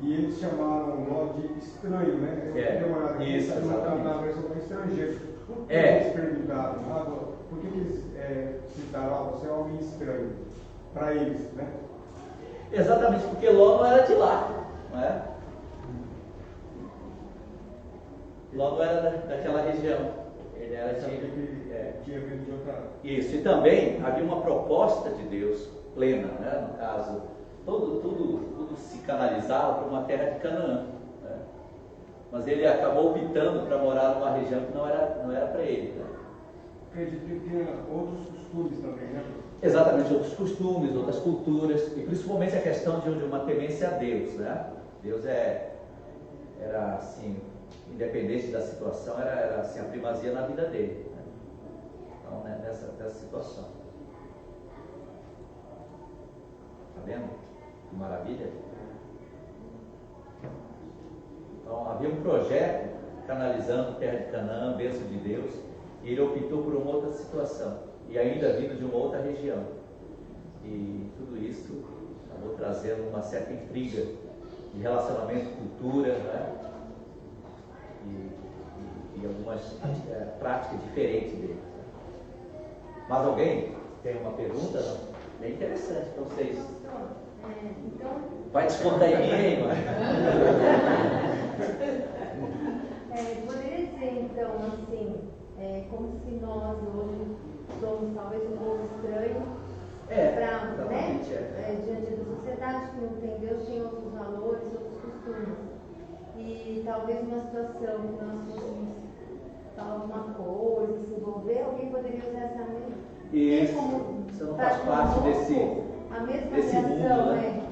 E eles chamaram Ló de estranho, né? Eu dei uma olhada aqui, Isso, na versão para estrangeiro. Por que eles perguntaram? Por que eles citaram, você é um homem estranho? Para eles, né? Exatamente, porque Ló não era de lá, não é? Ló não era daquela região. Ele era Tinha vindo de outra. Isso, e também havia uma proposta de Deus plena, né? No caso, tudo se canalizava para uma terra de Canaã, né? Mas ele acabou optando para morar numa região que não era para ele, né? Acredito que tinha outros costumes também, né? Exatamente, outros costumes, outras culturas, e principalmente a questão de uma temência a Deus, né? Deus era assim, independente da situação, era assim, a primazia na vida dele, né? Então, né, nessa situação. Tá vendo? Que maravilha! Então, havia um projeto canalizando terra de Canaã, bênção de Deus, e ele optou por uma outra situação, e ainda vindo de uma outra região. E tudo isso acabou trazendo uma certa intriga de relacionamento, cultura, né? E algumas práticas diferentes dele. Mas alguém tem uma pergunta? Não? Bem interessante para vocês. Vai descontar em mim, hein, mano? Poderia dizer, então, assim, como se nós hoje somos talvez um povo estranho, diante da sociedade que não tem Deus, tem outros valores, outros costumes. E talvez uma situação que nós fôssemos falar alguma coisa, se envolver, alguém poderia usar essa mesma. Isso, você não faz parte a mesma desse reação, mundo, né?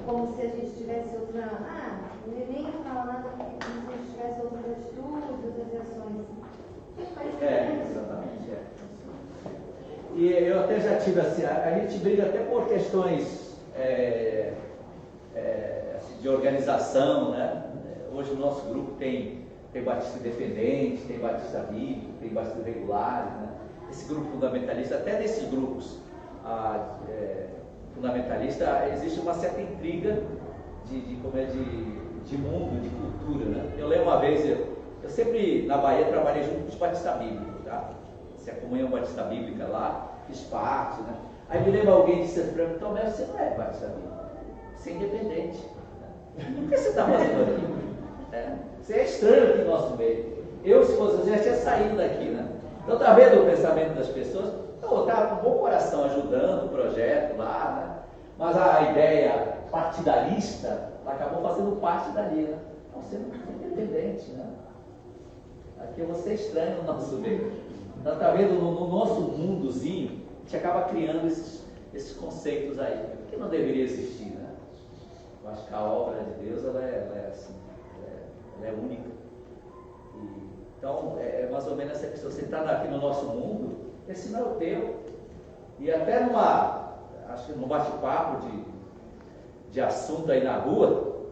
Como se a gente tivesse outra. Nem fala nada, como se a gente tivesse outras atitudes, outras reações. Exatamente. E eu até já tive assim, a gente briga até por questões assim, de organização, né? Hoje o nosso grupo tem batista independente, tem batista bíblico, tem batista regulares, né? Esse grupo fundamentalista, até nesses grupos fundamentalista, existe uma certa intriga de mundo, de cultura, né? Eu lembro uma vez, eu sempre na Bahia trabalhei junto com os batistas bíblicos, tá? Se a comunhão batista bíblica lá, fiz parte, né? Aí me lembro alguém disse para mim, então, você não é batista bíblico, você é independente, né? O que você está fazendo aqui? Você é estranho aqui no nosso meio. Eu, se fosse, já tinha saído daqui, né? Então, tá vendo o pensamento das pessoas? Eu estava com bom coração ajudando o projeto lá, né? Mas a ideia partidarista acabou fazendo parte dali, né? Então, você não é independente, né? Aqui você é estranho no nosso meio. Então, tá vendo, no nosso mundozinho, a gente acaba criando esses conceitos aí, que não deveria existir, né? Eu acho que a obra de Deus, ela é assim, ela é única. Então, é mais ou menos essa questão. Você está aqui no nosso mundo, esse não é o teu. E até acho que num bate-papo de assunto aí na rua,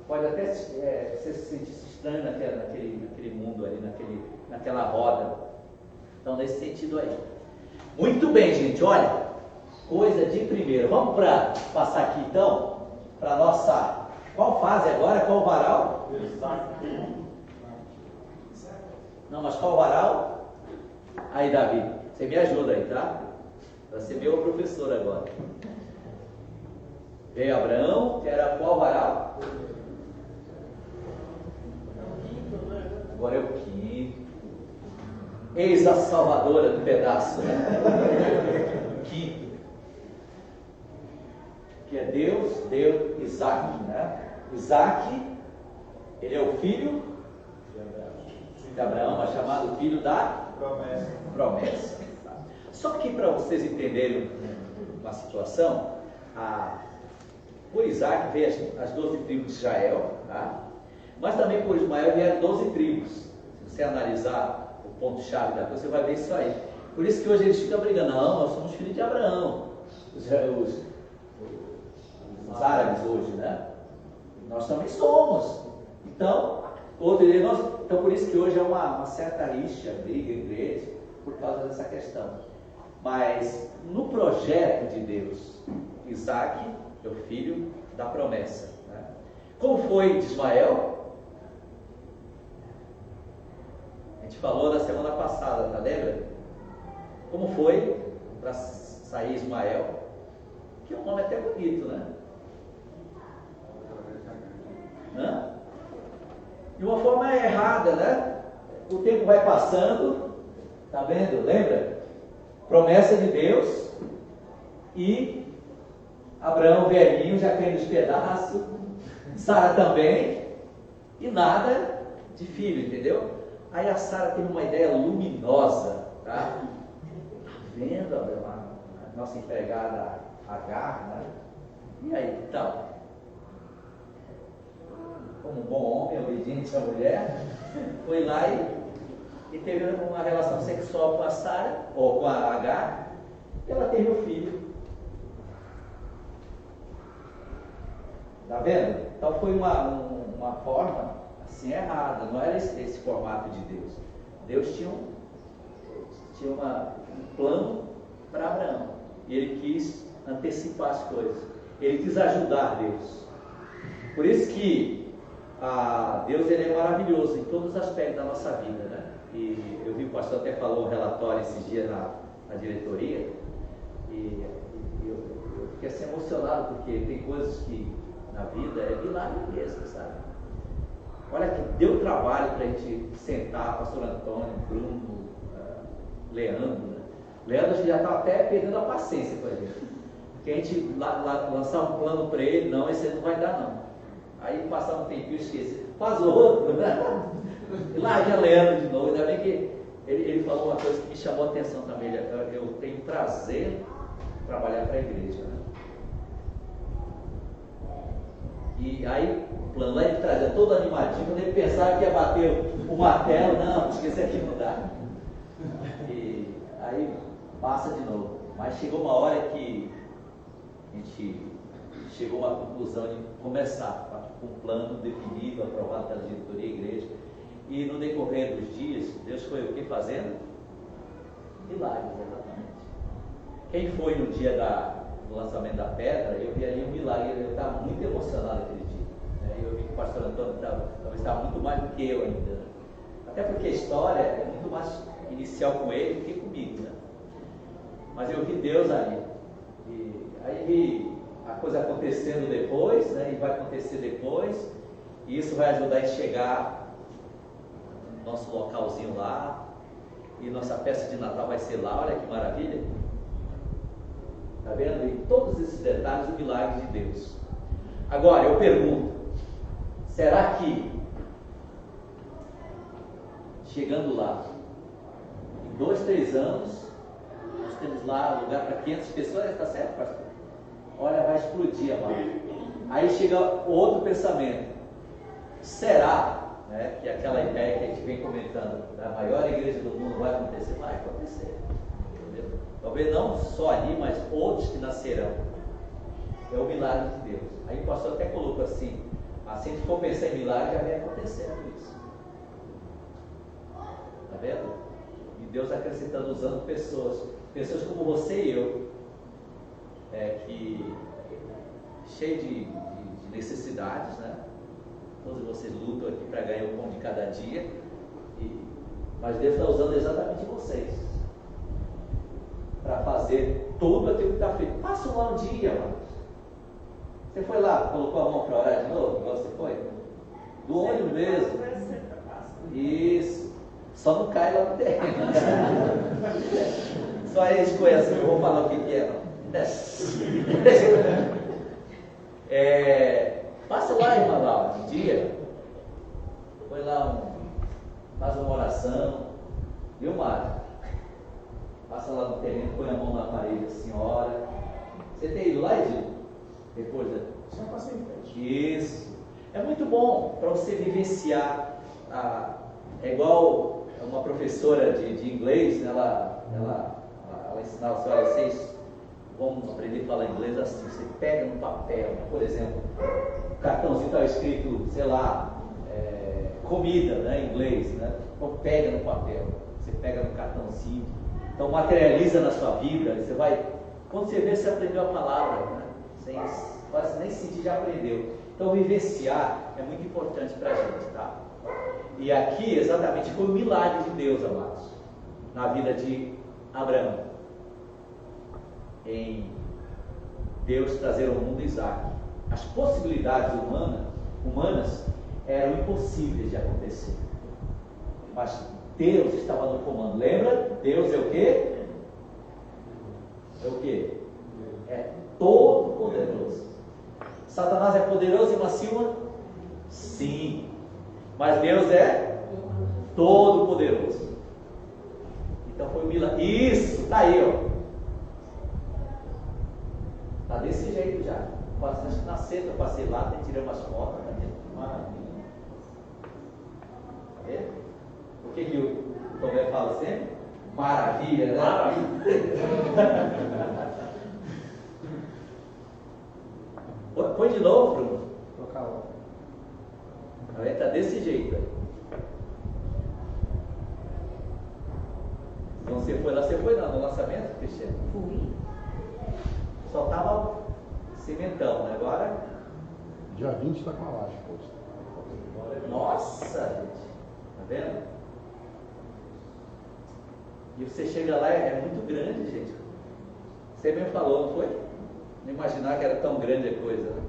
pode até você se sentir estranho naquele mundo ali, naquela roda. Então, nesse sentido aí. Muito bem, gente, olha, coisa de primeiro. Vamos passar aqui então, para a nossa, qual fase agora, qual varal? Não, mas qual varal? Aí, Davi, você me ajuda aí, tá? Vai ser meu professor agora. Veio Abraão, que era qual varal? Agora é o quinto. Eis a salvadora do pedaço, né? Quinto. Que é Deus deu Isaac, né? Isaac, ele é o filho de Abraão, mas chamado filho da promessa. Só que para vocês entenderem uma situação, por Isaac veio as 12 tribos de Israel, tá? Mas também por Ismael vieram 12 tribos. Se você analisar o ponto-chave da coisa, você vai ver isso aí. Por isso que hoje eles ficam brigando. Não, nós somos filhos de Abraão. Os árabes hoje, né? Nós também somos. Então, então por isso que hoje é uma certa rixa, briga, igreja, por causa dessa questão. Mas no projeto de Deus, Isaac é o filho da promessa, né? Como foi de Ismael? A gente falou na semana passada, tá, lembra? Como foi para sair Ismael? Que é um nome até bonito, né? De uma forma errada, né? O tempo vai passando, tá vendo? Lembra? Promessa de Deus e Abraão velhinho já caindo nos pedaços, Sara também, e nada de filho, entendeu? Aí a Sara teve uma ideia luminosa, tá? Tá vendo a nossa empregada Agar, né? E aí, então? Como um bom homem, obediente à mulher, foi lá e teve uma relação sexual com a Sara, ou com a Agar, e ela teve um filho. Tá vendo? Então foi uma forma assim errada, não era esse formato de Deus. Deus tinha um plano para Abraão, e ele quis antecipar as coisas, ele quis ajudar Deus. Por isso que Deus ele é maravilhoso em todos os aspectos da nossa vida, né? E eu vi o pastor até falou um relatório esses dias na diretoria, e eu fiquei assim emocionado, porque tem coisas que na vida é milagre mesmo, sabe? Olha que deu trabalho para a gente sentar, pastor Antônio, Bruno, Leandro, né? Leandro acho que já estava até perdendo a paciência com a gente, porque a gente lançar um plano para ele, não, esse não vai dar não. Aí passava um tempinho, esqueci, faz outro, né? E lá já Leandro de novo. Ainda bem que ele falou uma coisa que me chamou a atenção também. Eu tenho prazer em trabalhar para a igreja, né? E aí o plano lá ele trazia todo animadinho. Quando ele pensava que ia bater o martelo, não, esqueci aqui, não dá. E aí passa de novo. Mas chegou uma hora que a gente chegou a uma conclusão de começar com um plano definido, aprovado pela diretoria da igreja. E no decorrer dos dias, Deus foi o que fazendo? Milagres, exatamente. Quem foi no dia do lançamento da pedra, eu vi ali um milagre, eu estava muito emocionado aquele dia, né? Eu vi que o pastor Antônio talvez estava muito mais do que eu ainda, né? Até porque a história é muito mais inicial com ele do que comigo, né? Mas eu vi Deus ali, e aí vi a coisa acontecendo depois, né? E vai acontecer depois, e isso vai ajudar a chegar no nosso localzinho lá, e nossa festa de Natal vai ser lá. Olha que maravilha! Está vendo? Em todos esses detalhes, o milagre de Deus. Agora, eu pergunto, será que, chegando lá, em 2, 3 anos, nós temos lá lugar para 500 pessoas, está certo, pastor? Olha, vai explodir a barra. Aí chega outro pensamento, será, né, que aquela ideia que a gente vem comentando, da maior igreja do mundo vai acontecer? Vai acontecer. Entendeu? Talvez não só ali, mas outros que nascerão. É o milagre de Deus. Aí o pastor até colocou assim, se a gente for pensar em milagre, já vem acontecendo isso. Está vendo? E Deus acrescentando, usando pessoas como você e eu, que cheio de necessidades, né? Todos vocês lutam aqui para ganhar o pão de cada dia, e Mas Deus está usando exatamente vocês para fazer tudo aquilo que está feito. Façam lá um dia, mano. Você foi lá, colocou a mão para orar de novo? Igual você foi? Do ônibus mesmo. Isso. Só não cai lá no terreno. Só a gente conhece, não vou falar o que é, não. Passa lá, irmã Laura, um dia. Foi lá, faz uma oração. Viu, Mário? Passa lá no terreno, põe a mão na parede, assim, ora. Você tem ido lá, Edil? Depois da... Só passei em frente. Isso. É muito bom para você vivenciar. É igual uma professora de inglês, ela ensinava assim, olha, vocês vão aprender a falar inglês assim, você pega no papel, por exemplo, o cartãozinho está escrito, sei lá, comida, né, em inglês, né? Então pega no papel, você pega no cartãozinho, então materializa na sua vida, você vai, quando você vê, você aprendeu a palavra, né? Sem quase nem sentir, já aprendeu. Então vivenciar é muito importante para a gente, tá? E aqui exatamente foi o milagre de Deus, amados, na vida de Abraão, em Deus trazer ao mundo Isaac. As possibilidades humanas eram impossíveis de acontecer, mas Deus estava no comando. Lembra? Deus é o quê? É o quê? É todo poderoso. Satanás é poderoso, irmã Silva? Sim, mas Deus é todo poderoso. Então foi um milagre. Isso, tá aí, ó. Tá desse jeito já. Acho que na sexta eu passei lá, tirei umas fotos. Maravilha. O que o Tomé fala sempre? Maravilha, né? Maravilha. Põe de novo, Bruno. Trocar lá. Aí tá desse jeito. Então você foi lá, no lançamento, Cristiano? Fui. Só tava cimentão, né? Agora. Dia 20 está com a laje posta. Nossa, gente. Tá vendo? E você chega lá, é muito grande, gente. Você mesmo falou, não foi? Não imaginar que era tão grande a coisa, né?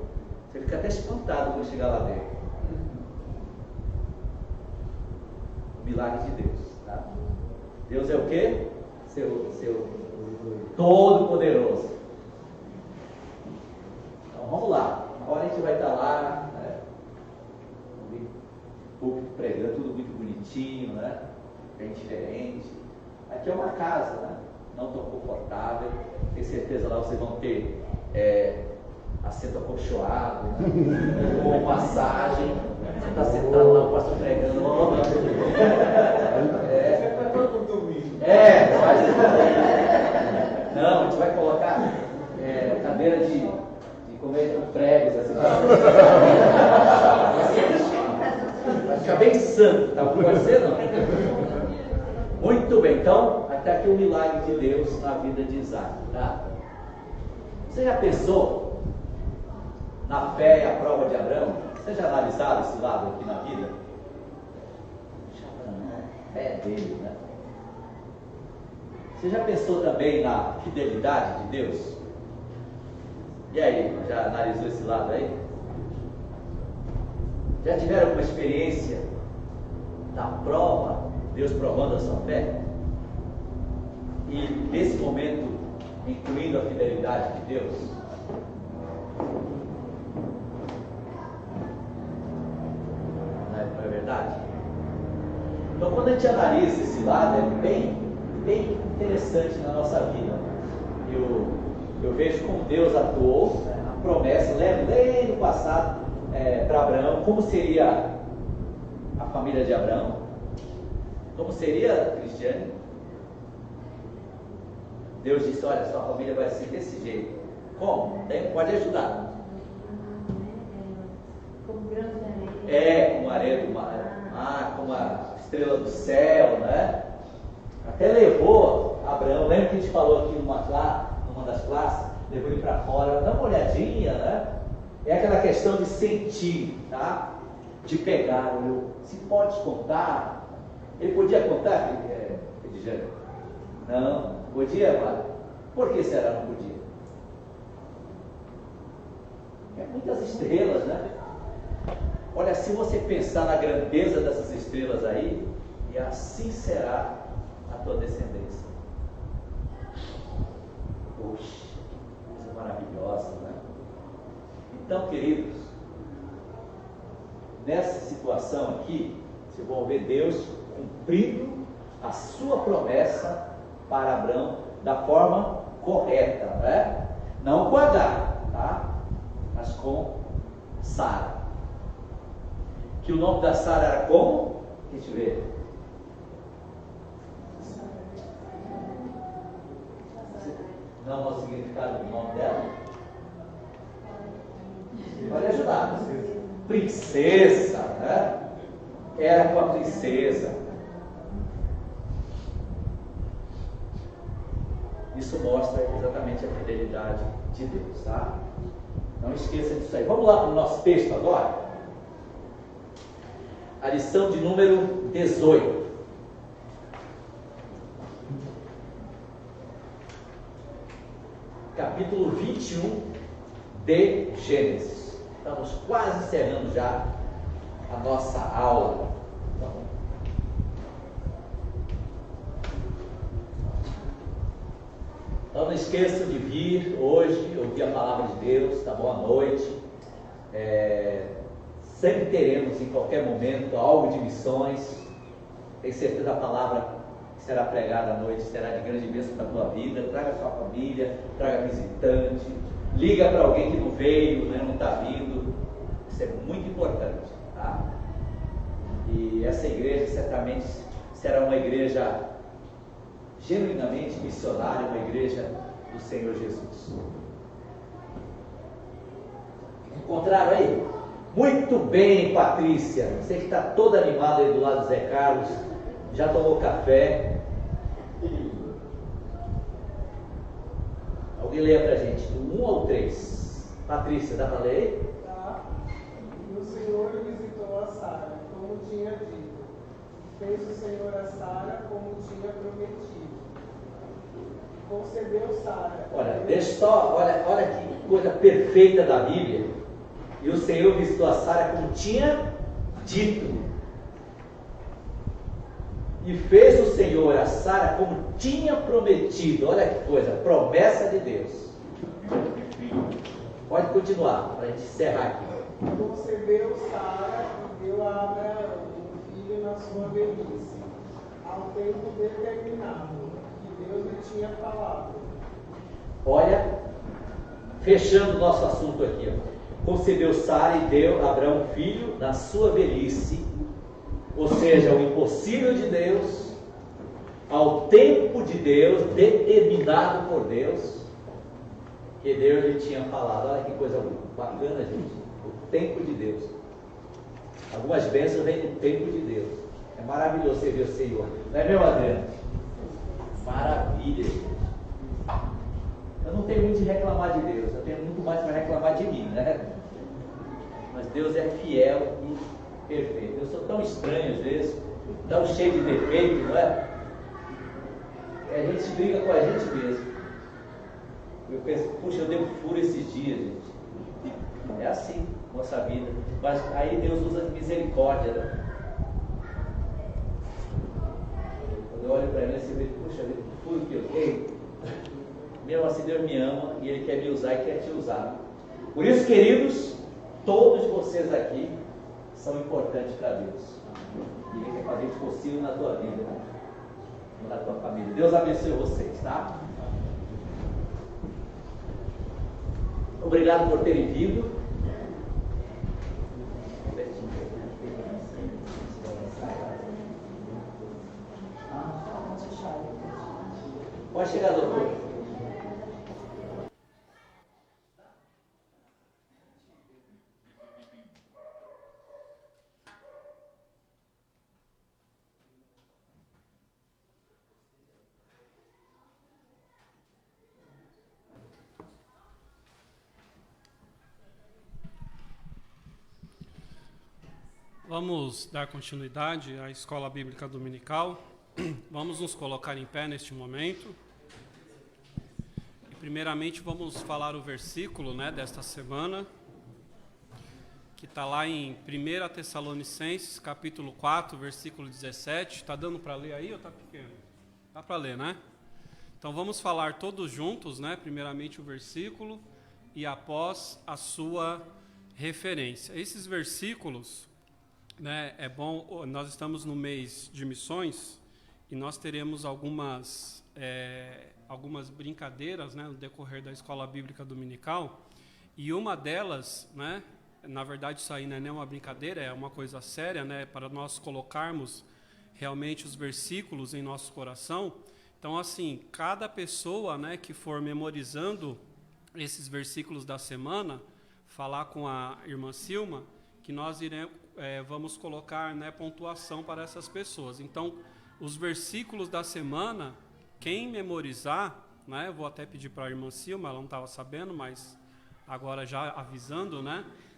Você fica até espantado quando chegar lá dentro. O milagre de Deus, tá? Deus é o quê? Seu Todo-Poderoso. Então vamos lá. Agora a gente vai estar lá, né? Público pregando, tudo muito bonitinho, né? Bem diferente. Aqui é uma casa, né? Não tão confortável. Tenho certeza lá vocês vão ter assento acolchoado, né? Com massagem. Você está sentado lá, o pastor pregando. Não, a gente vai colocar cadeira de comer com pregos, assim. Vai ficar bem santo, tá? Pode ser, não? Muito bem, então, até aqui o milagre de Deus na vida de Isaac, tá? Você já pensou na fé e a prova de Abraão? Você já analisaram esse lado aqui na vida? A fé dele, né? Você já pensou também na fidelidade de Deus? E aí, já analisou esse lado aí? Já tiveram alguma experiência da prova, Deus provando a sua fé? E nesse momento, incluindo a fidelidade de Deus? Não é verdade? Então, quando a gente analisa esse lado, é bem interessante na nossa vida. Eu vejo como Deus atuou, né, a promessa, lembra desde o passado para Abraão, como seria a família de Abraão, como seria Cristiane. Deus disse, olha, sua família vai ser desse jeito. Como? Pode ajudar. Como grão de areia. Como a areia do mar, como a estrela do céu, né? Até levou Abraão, lembra que a gente falou aqui numa das classes, levou ele para fora, dá uma olhadinha, né? É aquela questão de sentir, tá? De pegar, se pode contar, Ele podia contar, Edjane? Não. Podia, Mário? Por que será não podia? É muitas estrelas, né? Olha, se você pensar na grandeza dessas estrelas aí, e assim será a tua descendência. Poxa, coisa maravilhosa, né? Então, queridos, nessa situação aqui, vocês vão ver Deus cumprindo a sua promessa para Abraão da forma correta, né? Não com Agar, tá? Mas com Sara. Que o nome da Sara era como? Deixa eu ver. Não é o significado do nome dela? Pode ajudar. Princesa, né? Era com a princesa. Isso mostra exatamente a fidelidade de Deus, tá? Não esqueça disso aí. Vamos lá para o nosso texto agora. A lição de número 18. Capítulo 21 de Gênesis. Estamos quase encerrando já a nossa aula. Então não esqueçam de vir hoje, ouvir a palavra de Deus, tá bom? À noite. Sempre teremos em qualquer momento algo de missões. Tenho certeza a palavra que será pregada à noite será de grande bênção para a tua vida. Traga sua família, traga visitante, liga para alguém que não veio, né, não está vindo. Isso é muito importante, tá? E essa igreja certamente será uma igreja genuinamente missionária, uma igreja do Senhor Jesus. Encontraram aí? Muito bem, Patrícia. Você que está toda animada aí do lado do Zé Carlos, já tomou café. Alguém leia para a gente, do 1 ao 3. Patrícia, dá para ler aí? Tá. E o Senhor visitou a Sara, como tinha dito. Fez o Senhor a Sara como tinha prometido. Concebeu Sara. Olha, deixa só, olha que coisa perfeita da Bíblia. E o Senhor visitou a Sara como tinha dito. E fez o Senhor a Sara como tinha prometido. Olha que coisa, promessa de Deus. Pode continuar, para a gente encerrar aqui. Concebeu Sara e deu a Abraão um filho na sua velhice, ao tempo determinado, que Deus lhe tinha falado. Olha, fechando o nosso assunto aqui, ó. Concebeu Sara e deu a Abraão um filho na sua velhice, ou seja, o impossível de Deus, ao tempo de Deus, determinado por Deus, que Deus lhe tinha falado. Olha que coisa bacana, gente, o tempo de Deus. Algumas bênçãos vêm do tempo de Deus. É maravilhoso servir o Senhor, não é, meu Adriano? Maravilha, gente. Eu não tenho muito de reclamar de Deus, eu tenho muito mais para reclamar de mim, né? Mas Deus é fiel e perfeito. Eu sou tão estranho às vezes, tão cheio de defeito, não é? A gente briga com a gente mesmo. Eu penso, puxa, eu dei um furo esses dias, gente. É assim, nossa vida. Mas aí Deus usa misericórdia, né? Quando eu olho para mim, você vê, puxa, que furo que eu dei. Mesmo assim, Deus me ama e Ele quer me usar e quer te usar. Por isso, queridos, todos vocês aqui são importantes para Deus. E Ele quer fazer o possível na tua vida, na tua família. Deus abençoe vocês, tá? Obrigado por terem vindo. Pode chegar, doutor. Vamos dar continuidade à Escola Bíblica Dominical. Vamos nos colocar em pé neste momento. E primeiramente vamos falar o versículo, desta semana, que está lá em 1 Tessalonicenses, capítulo 4, versículo 17. Está dando para ler aí ou está pequeno? Dá para ler, né? Então vamos falar todos juntos, primeiramente o versículo e após a sua referência. Esses versículos, é bom, nós estamos no mês de missões e nós teremos algumas brincadeiras, no decorrer da Escola Bíblica Dominical, e uma delas, na verdade isso aí não é nem uma brincadeira, é uma coisa séria, para nós colocarmos realmente os versículos em nosso coração. Então, assim, cada pessoa, que for memorizando esses versículos da semana, falar com a irmã Silma, que nós vamos colocar, pontuação para essas pessoas. Então, os versículos da semana, quem memorizar, eu vou até pedir para a irmã Silma, ela não estava sabendo, mas agora já avisando,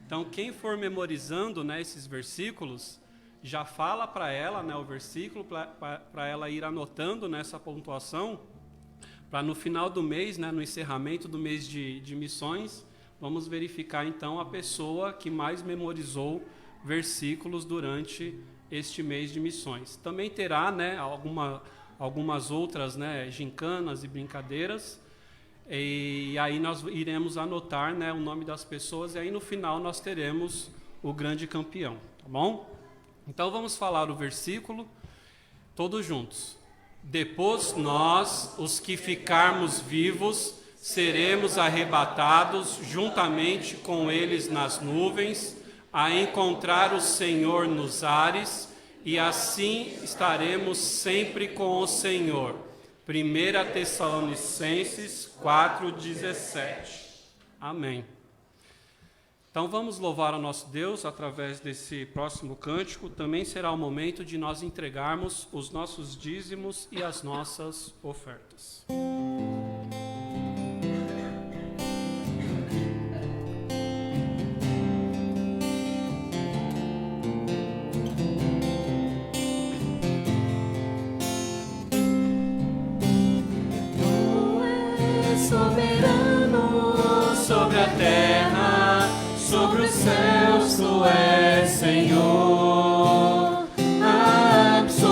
Então, quem for memorizando, esses versículos, já fala para ela, o versículo, para ela ir anotando nessa pontuação, para no final do mês, no encerramento do mês de missões, vamos verificar então a pessoa que mais memorizou versículos durante este mês de missões. Também terá, algumas outras, gincanas e brincadeiras, e aí nós iremos anotar, o nome das pessoas, e aí no final nós teremos o grande campeão, tá bom? Então vamos falar o versículo todos juntos. Depois nós, os que ficarmos vivos, seremos arrebatados juntamente com eles nas nuvens, a encontrar o Senhor nos ares, e assim estaremos sempre com o Senhor. 1 Tessalonicenses 4:17. Amém. Então vamos louvar ao nosso Deus através desse próximo cântico. Também será o momento de nós entregarmos os nossos dízimos e as nossas ofertas. Soberano sobre a terra, sobre os céus, tu és Senhor absoluto.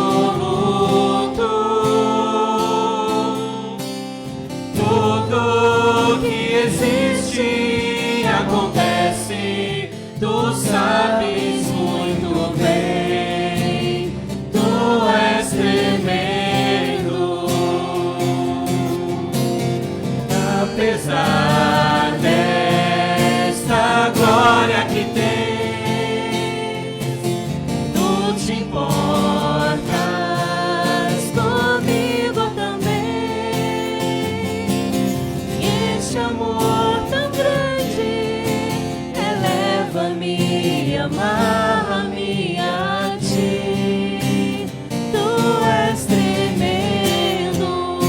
Tudo que existe acontece, tu sabes muito bem, tu és tremendo. Apesar desta glória que tens, tu te importas comigo também. Este amor tão grande eleva-me, amarra-me a ti. Tu és tremendo.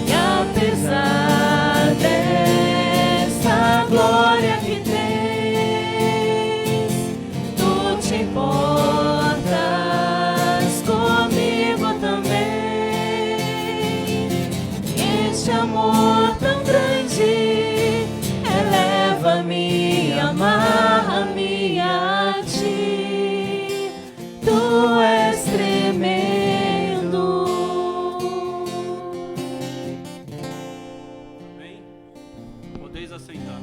E apesar desta glória que tens, tu te importas comigo também. Este amor tão grande eleva-me, amarra-me a ti. Tu és tremendo. Amém? Podeis assentar.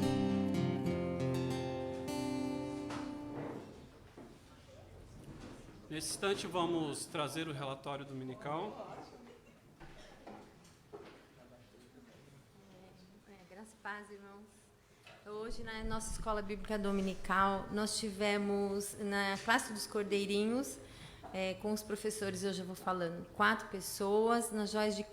Nesse instante vamos trazer o relatório dominical. Graças a paz, irmãos. Hoje, na nossa escola bíblica dominical, nós tivemos, na classe dos cordeirinhos, com os professores, eu já vou falando, 4 pessoas, nas joias de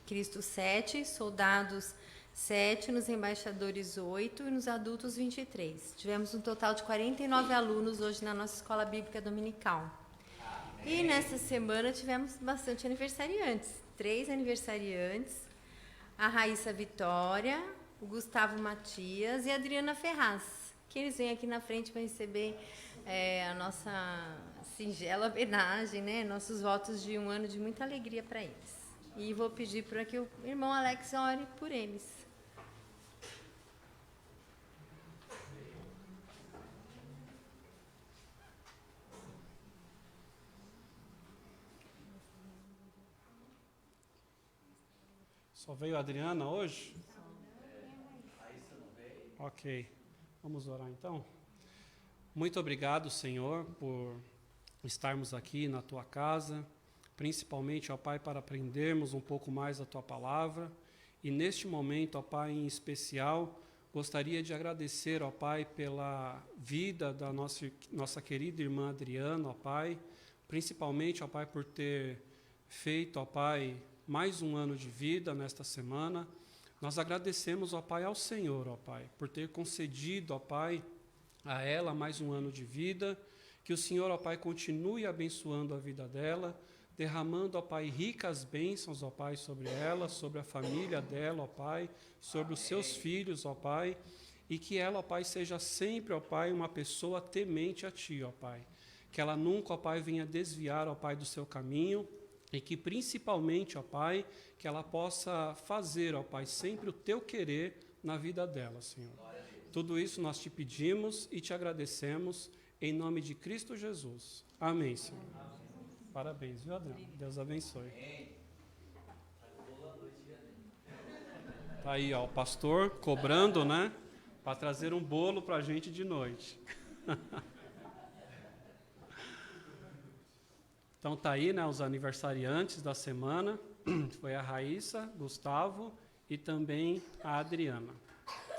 Cristo 7, soldados 7, nos embaixadores 8 e nos adultos 23. Tivemos um total de 49 alunos hoje na nossa escola bíblica dominical. E nessa semana tivemos bastante aniversariantes, 3 aniversariantes, a Raíssa Vitória, o Gustavo Matias e a Adriana Ferraz, que eles venham aqui na frente para receber a nossa singela homenagem, né? Nossos votos de um ano de muita alegria para eles. E vou pedir para que o irmão Alex ore por eles. Só veio a Adriana hoje? Ok, vamos orar então. Muito obrigado, Senhor, por estarmos aqui na Tua casa, principalmente, ó Pai, para aprendermos um pouco mais a Tua palavra. E neste momento, ó Pai, em especial, gostaria de agradecer, ó Pai, pela vida da nossa querida irmã Adriana, ó Pai, principalmente, ó Pai, por ter feito, ó Pai, mais um ano de vida nesta semana. Nós agradecemos, ó Pai, ao Senhor, ó Pai, por ter concedido, ó Pai, a ela mais um ano de vida. Que o Senhor, ó Pai, continue abençoando a vida dela, derramando, ó Pai, ricas bênçãos, ó Pai, sobre ela, sobre a família dela, ó Pai, sobre os seus filhos, ó Pai, e que ela, ó Pai, seja sempre, ó Pai, uma pessoa temente a Ti, ó Pai. Que ela nunca, ó Pai, venha desviar, ó Pai, do seu caminho, e que principalmente, ó Pai, que ela possa fazer, ó Pai, sempre o Teu querer na vida dela, Senhor. Tudo isso nós te pedimos e te agradecemos, em nome de Cristo Jesus. Amém, Senhor. Parabéns, viu, Adriano? Deus abençoe. Tá aí, ó, o pastor cobrando, né, para trazer um bolo para a gente de noite. Então tá aí, né, os aniversariantes da semana, foi a Raíssa, Gustavo e também a Adriana.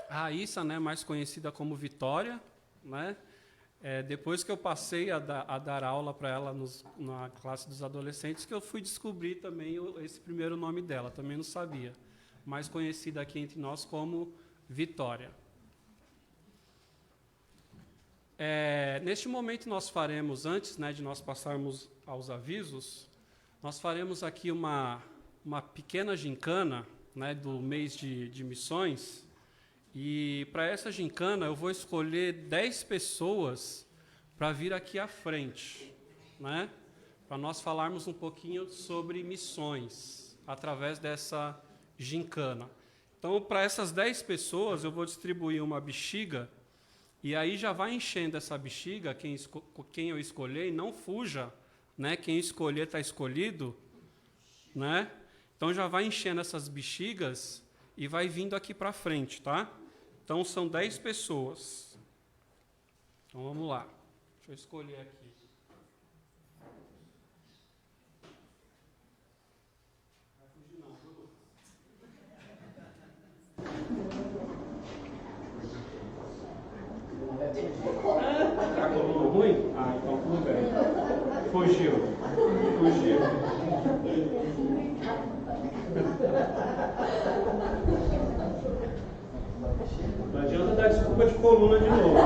A Raíssa, né, mais conhecida como Vitória, né, depois que eu passei a dar aula para ela na classe dos adolescentes, que eu fui descobrir também esse primeiro nome dela, também não sabia, mais conhecida aqui entre nós como Vitória. Neste momento nós faremos, antes, né, de nós passarmos aos avisos, nós faremos aqui uma pequena gincana, né, do mês de missões, e para essa gincana eu vou escolher 10 pessoas para vir aqui à frente, né, para nós falarmos um pouquinho sobre missões através dessa gincana. Então, para essas 10 pessoas eu vou distribuir uma bexiga. E aí já vai enchendo essa bexiga, quem eu escolher, e não fuja, né? Quem escolher está escolhido, né? Então já vai enchendo essas bexigas e vai vindo aqui para frente, tá? Então são 10 pessoas. Então vamos lá. Deixa eu escolher aqui. Não vai fugir não, viu, Lucas? Tá com coluna ruim? Ah, então tudo bem. Fugiu. Não adianta dar desculpa de coluna de novo.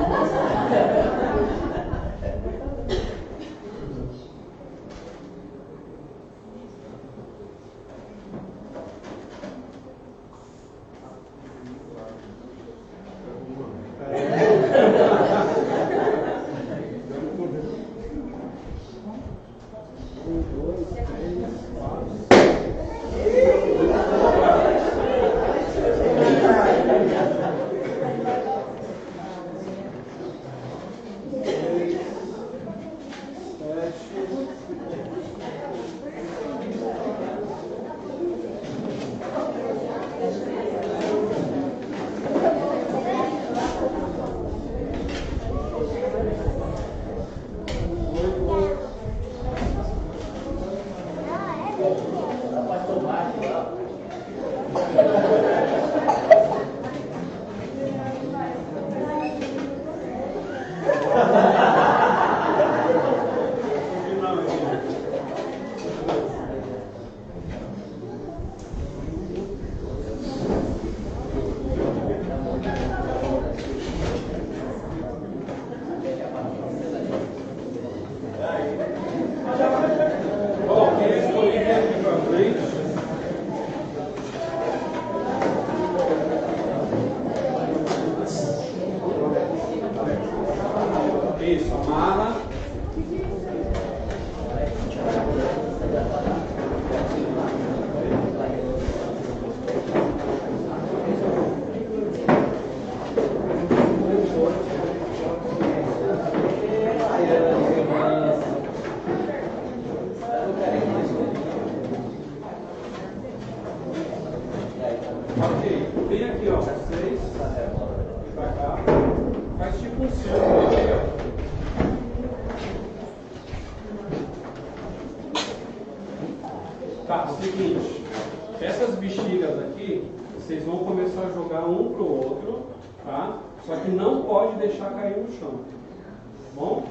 Ok, vem aqui, ó, vocês, vem pra cá, faz tipo um círculo aqui, ó. Tá, seguinte, essas bexigas aqui, vocês vão começar a jogar um pro outro, tá? Só que não pode deixar cair no chão, tá bom?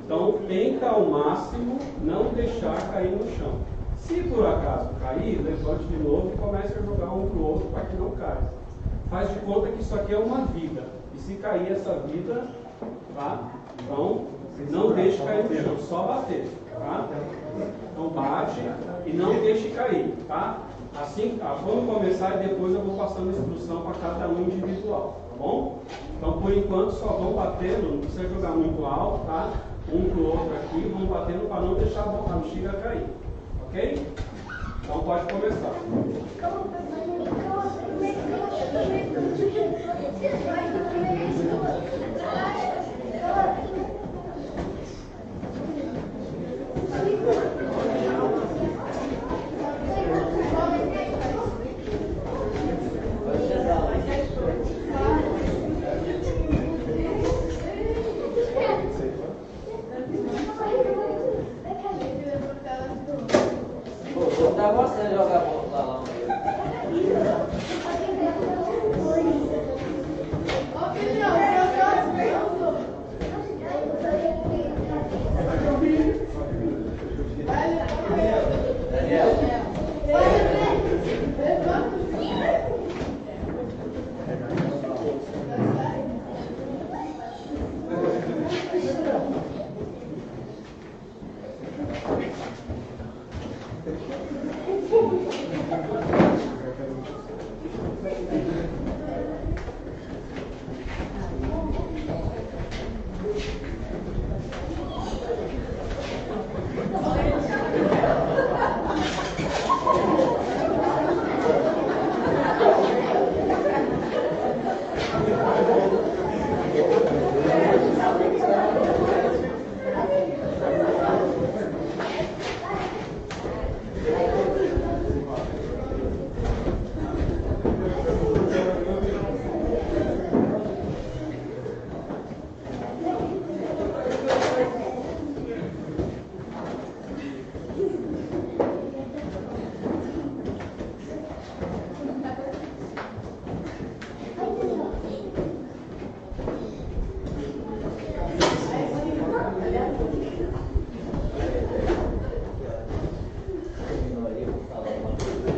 Então, tenta ao máximo não deixar cair no chão. Se por acaso cair, levante de novo e comece a jogar um pro outro para que não caia. Faz de conta que isso aqui é uma vida. E se cair essa vida, tá? Então, não deixe cair no chão, só bater, tá? Então bate e não deixe cair, tá? Assim, vamos começar e depois eu vou passando instrução para cada um individual, tá bom? Então, por enquanto, só vão batendo, não precisa jogar muito alto, tá? Um pro outro aqui, vão batendo para não deixar a bexiga cair, ok? Então pode começar. Vou dar você jogar balão.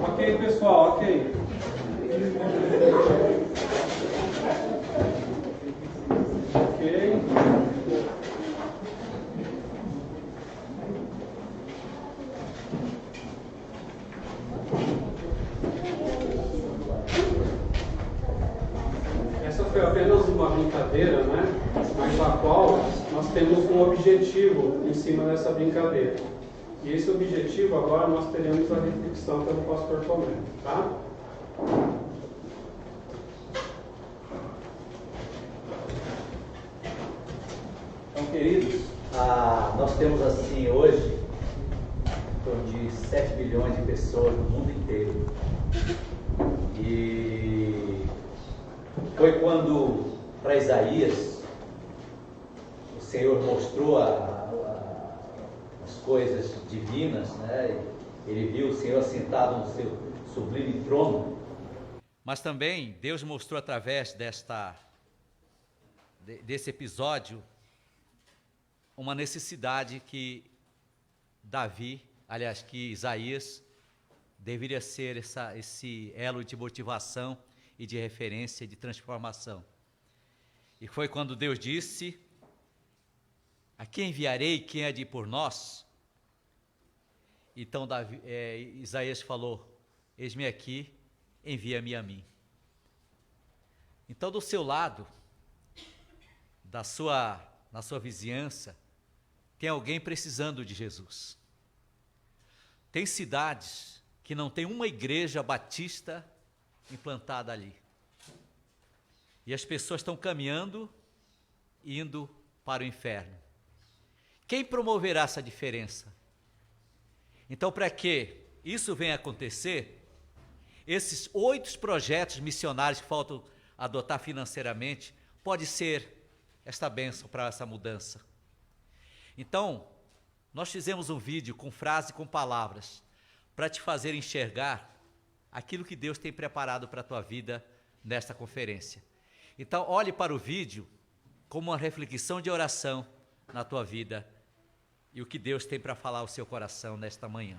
Ok, pessoal, ok. Ok. Essa foi apenas uma brincadeira, né? Mas a qual nós temos um objetivo em cima dessa brincadeira. E esse objetivo agora nós teremos a reflexão pelo pastor Tomé, tá? Então, queridos, nós temos assim hoje em torno de 7 bilhões de pessoas no mundo inteiro. E foi quando, para Isaías, o Senhor mostrou as coisas divinas, né? Ele viu o Senhor sentado no seu sublime trono. Mas também Deus mostrou através desse episódio uma necessidade que que Isaías deveria ser esse elo de motivação e de referência, de transformação. E foi quando Deus disse: a quem enviarei, quem há de ir por nós? Então Isaías falou: eis-me aqui, envia-me a mim. Então, do seu lado, na sua vizinhança, tem alguém precisando de Jesus. Tem cidades que não tem uma igreja batista implantada ali. E as pessoas estão caminhando indo para o inferno. Quem promoverá essa diferença? Então, para que isso venha a acontecer, esses 8 projetos missionários que faltam adotar financeiramente, pode ser esta bênção para essa mudança. Então, nós fizemos um vídeo com frases e com palavras, para te fazer enxergar aquilo que Deus tem preparado para a tua vida nesta conferência. Então, olhe para o vídeo como uma reflexão de oração na tua vida e o que Deus tem para falar ao seu coração nesta manhã.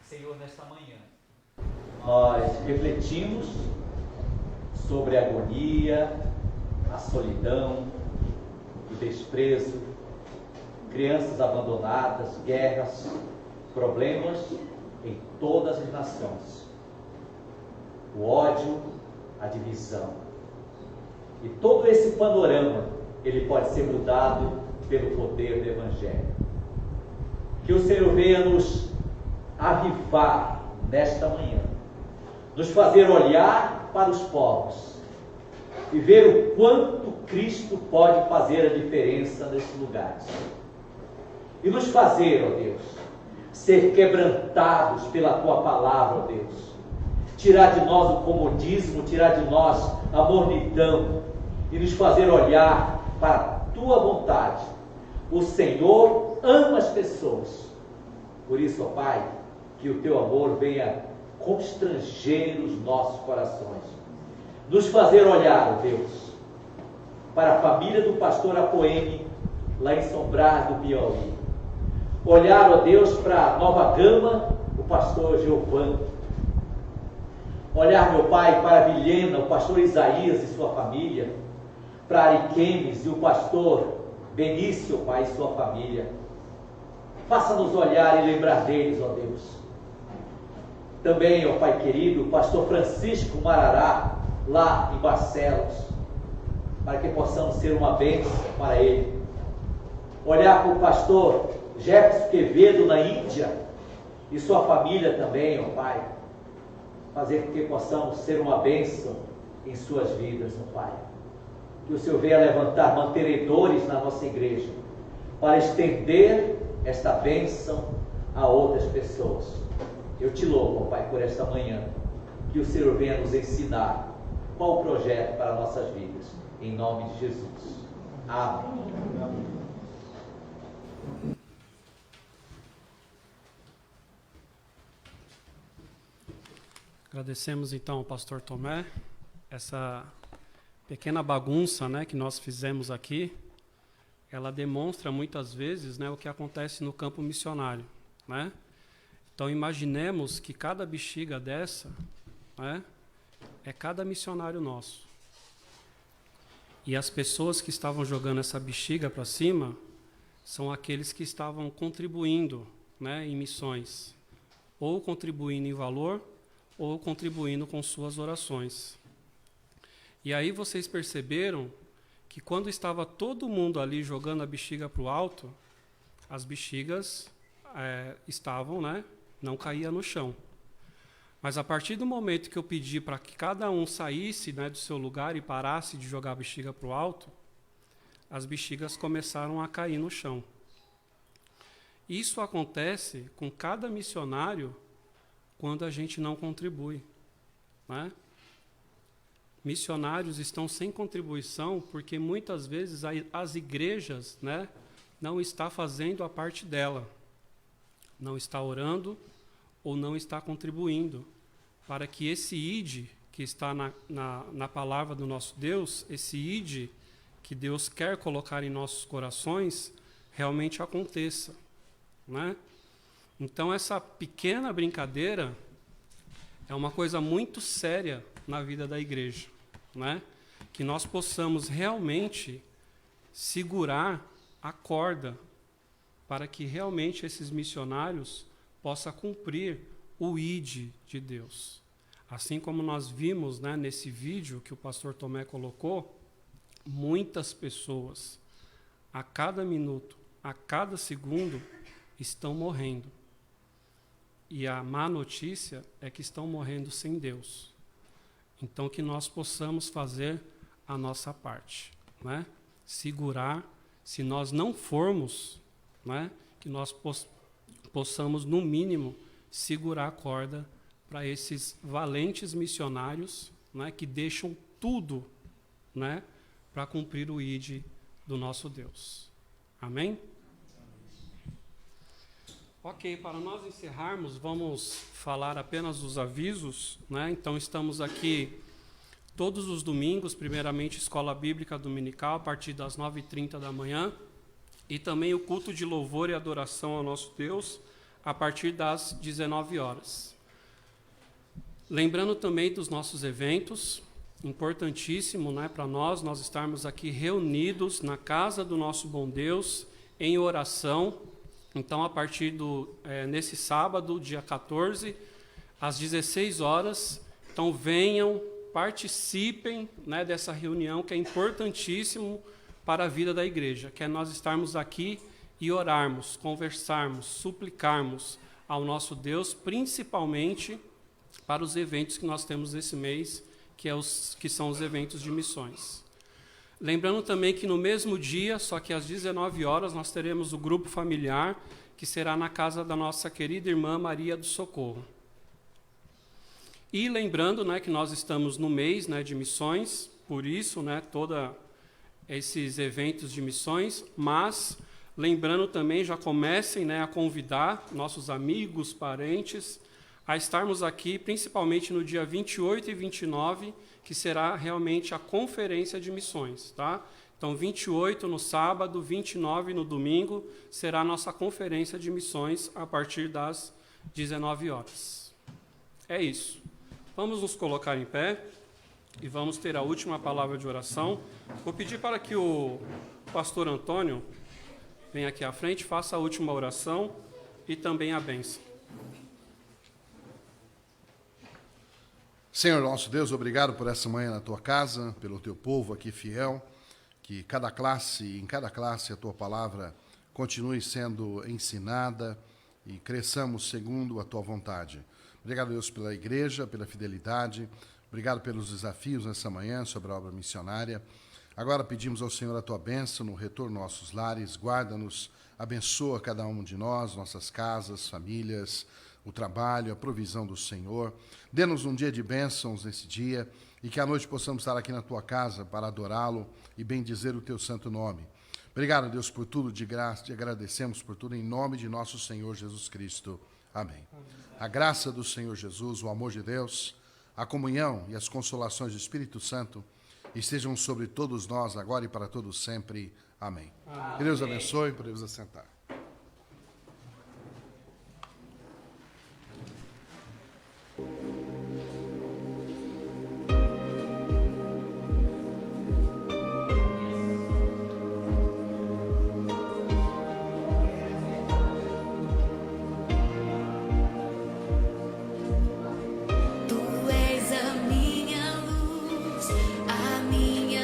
Senhor, nesta manhã, nós refletimos sobre a agonia, a solidão, o desprezo, crianças abandonadas, guerras, problemas em todas as nações. O ódio, a divisão. E todo esse panorama, ele pode ser mudado pelo poder do Evangelho. Que o Senhor venha nos avivar nesta manhã, nos fazer olhar para os povos e ver o quanto Cristo pode fazer a diferença nesses lugares. E nos fazer, ó Deus, ser quebrantados pela Tua palavra, ó Deus. Tirar de nós o comodismo, tirar de nós a mornidão e nos fazer olhar para a Tua vontade. O Senhor ama as pessoas. Por isso, ó Pai, que o Teu amor venha constranger os nossos corações. Nos fazer olhar, ó Deus, para a família do pastor Apoene, lá em São Brás do Piauí. Olhar, ó Deus, para Nova Gama, o pastor Giovanni. Olhar, meu Pai, para Vilhena, o pastor Isaías e sua família. Para Ariquemes e o pastor Benício, Pai, e sua família. Faça-nos olhar e lembrar deles, ó Deus. Também, ó Pai querido, o pastor Francisco Marará, lá em Barcelos, para que possamos ser uma bênção para ele. Olhar para o pastor Jefferson Quevedo na Índia e sua família também, ó Pai, fazer com que possamos ser uma bênção em suas vidas, ó Pai. Que o Senhor venha levantar mantenedores na nossa igreja para estender esta bênção a outras pessoas. Eu te louvo, ó Pai, por esta manhã. Que o Senhor venha nos ensinar qual o projeto para nossas vidas. Em nome de Jesus. Amém. Agradecemos então ao pastor Tomé essa pequena bagunça, né, que nós fizemos aqui. Ela demonstra muitas vezes, né, o que acontece no campo missionário, né? Então imaginemos que cada bexiga dessa, né, é cada missionário nosso. E as pessoas que estavam jogando essa bexiga para cima são aqueles que estavam contribuindo, né, em missões, ou contribuindo em valor, ou contribuindo com suas orações. E aí vocês perceberam que quando estava todo mundo ali jogando a bexiga para o alto, as bexigas estavam, né, não caía no chão. Mas a partir do momento que eu pedi para que cada um saísse, né, do seu lugar e parasse de jogar a bexiga para o alto, as bexigas começaram a cair no chão. Isso acontece com cada missionário quando a gente não contribui, né? Missionários estão sem contribuição porque muitas vezes as igrejas, né, não estão fazendo a parte dela, não está orando ou não está contribuindo para que esse ID que está na palavra do nosso Deus, esse ID que Deus quer colocar em nossos corações, realmente aconteça, né? Então essa pequena brincadeira é uma coisa muito séria na vida da igreja, né? Que nós possamos realmente segurar a corda para que realmente esses missionários possam cumprir o ID de Deus. Assim como nós vimos, né, nesse vídeo que o pastor Tomé colocou, muitas pessoas, a cada minuto, a cada segundo, estão morrendo. E a má notícia é que estão morrendo sem Deus. Então, que nós possamos fazer a nossa parte, né? Segurar, se nós não formos, né, que nós possamos, no mínimo, segurar a corda para esses valentes missionários, né, que deixam tudo, né, para cumprir o ID do nosso Deus. Amém? Ok, para nós encerrarmos, vamos falar apenas dos avisos, né? Então, estamos aqui todos os domingos, primeiramente Escola Bíblica Dominical, a partir das 9h30 da manhã, e também o culto de louvor e adoração ao nosso Deus, a partir das 19 horas. Lembrando também dos nossos eventos, importantíssimo, né, para nós estarmos aqui reunidos na casa do nosso bom Deus, em oração. Então, a partir nesse sábado, dia 14, às 16 horas, então venham, participem, né, dessa reunião que é importantíssimo para a vida da igreja, que é nós estarmos aqui e orarmos, conversarmos, suplicarmos ao nosso Deus, principalmente para os eventos que nós temos esse mês, que são os eventos de missões. Lembrando também que no mesmo dia, só que às 19 horas, nós teremos o grupo familiar, que será na casa da nossa querida irmã Maria do Socorro. E lembrando, né, que nós estamos no mês, né, de missões, por isso, né, todos esses eventos de missões, mas lembrando também, já comecem, né, a convidar nossos amigos, parentes, a estarmos aqui, principalmente no dia 28 e 29, que será realmente a conferência de missões, tá? Então, 28 no sábado, 29 no domingo, será a nossa conferência de missões a partir das 19 horas. É isso. Vamos nos colocar em pé e vamos ter a última palavra de oração. Vou pedir para que o pastor Antônio venha aqui à frente, faça a última oração e também a bênção. Senhor nosso Deus, obrigado por essa manhã na tua casa, pelo teu povo aqui fiel, que em cada classe a tua palavra continue sendo ensinada e cresçamos segundo a tua vontade. Obrigado, Deus, pela igreja, pela fidelidade, obrigado pelos desafios nessa manhã sobre a obra missionária. Agora pedimos ao Senhor a tua bênção no retorno aos nossos lares, guarda-nos, abençoa cada um de nós, nossas casas, famílias, o trabalho, a provisão do Senhor. Dê-nos um dia de bênçãos nesse dia e que à noite possamos estar aqui na tua casa para adorá-lo e bendizer o teu santo nome. Obrigado, Deus, por tudo de graça, te agradecemos por tudo em nome de nosso Senhor Jesus Cristo. Amém. A graça do Senhor Jesus, o amor de Deus, a comunhão e as consolações do Espírito Santo estejam sobre todos nós agora e para todos sempre. Amém. Que Deus abençoe, podemos assentar.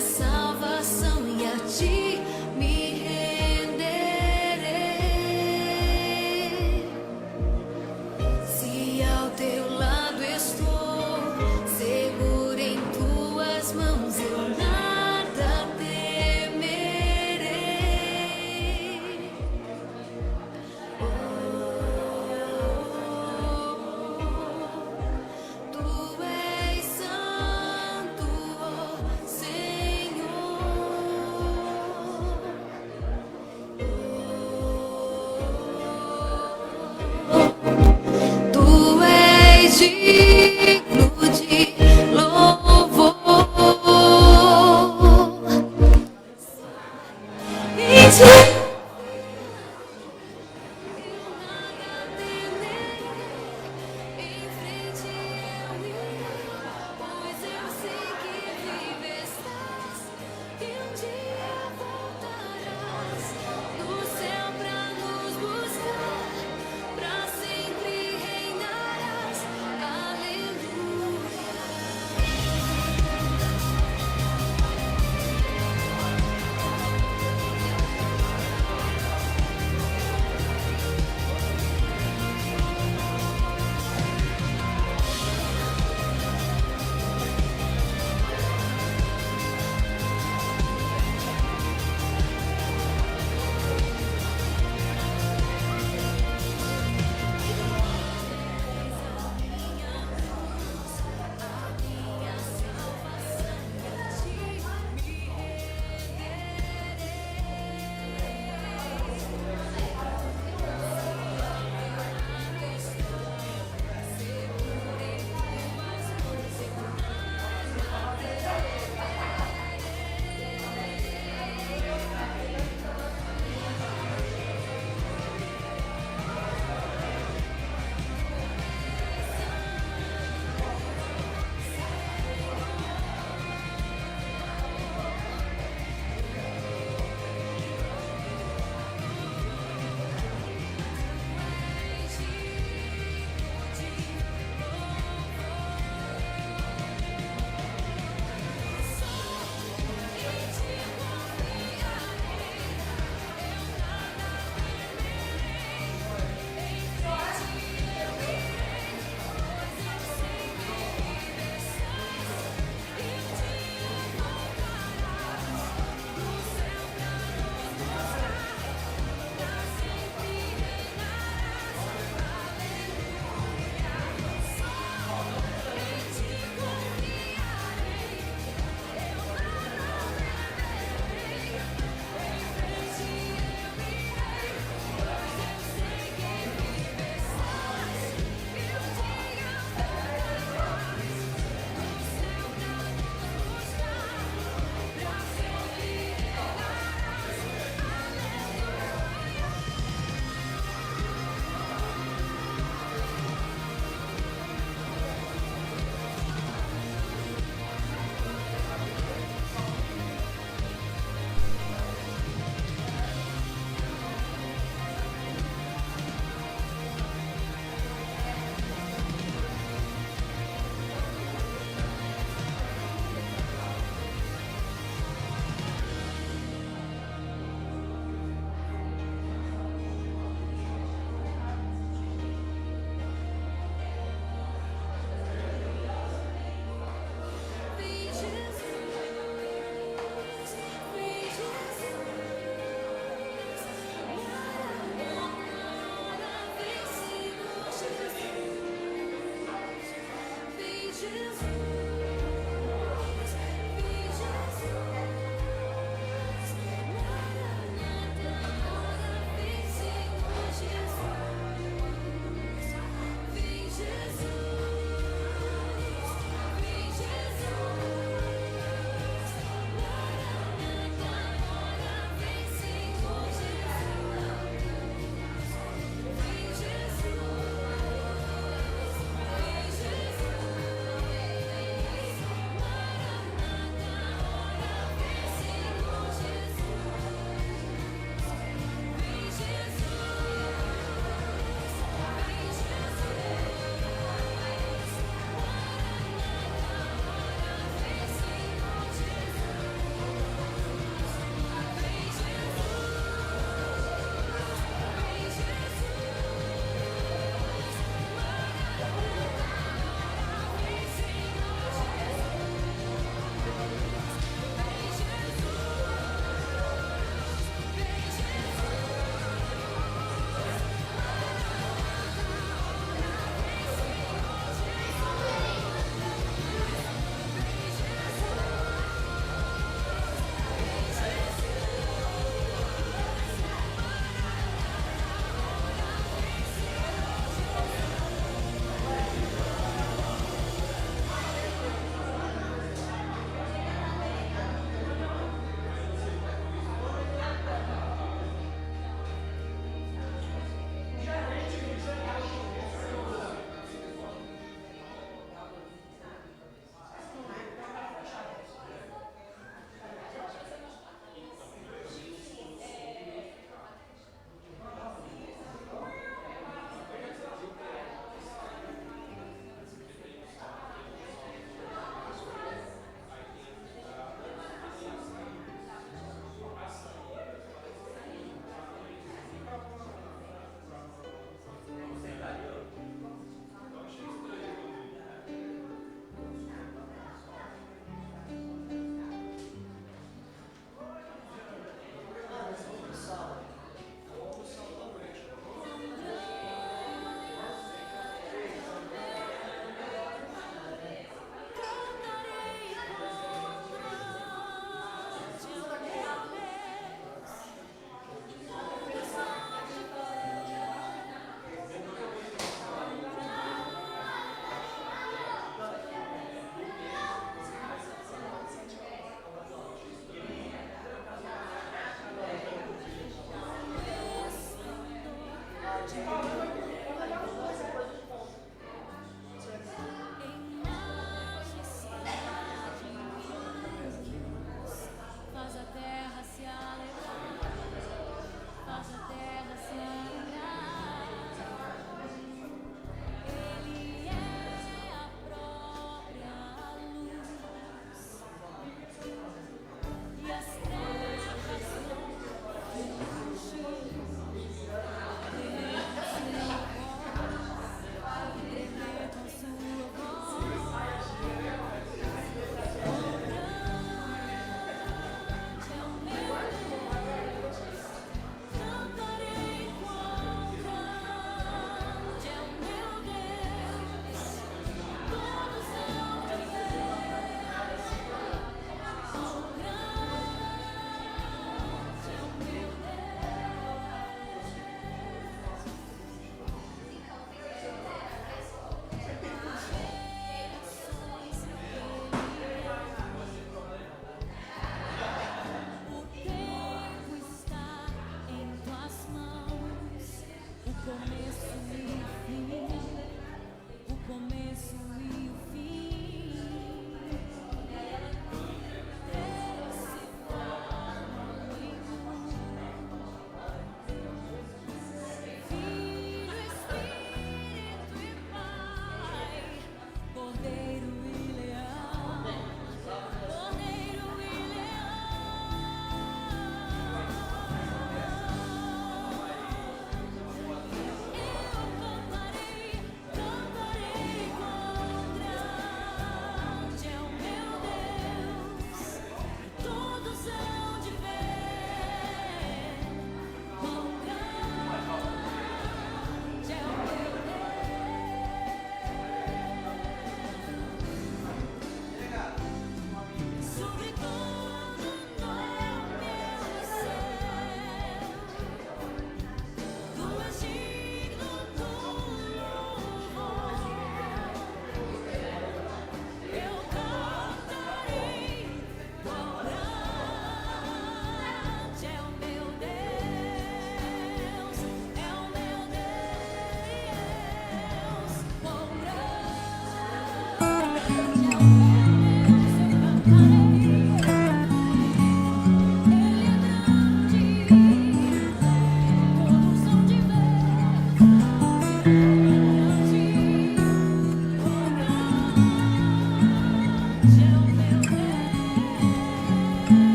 Salvação, e a ti me renderei. de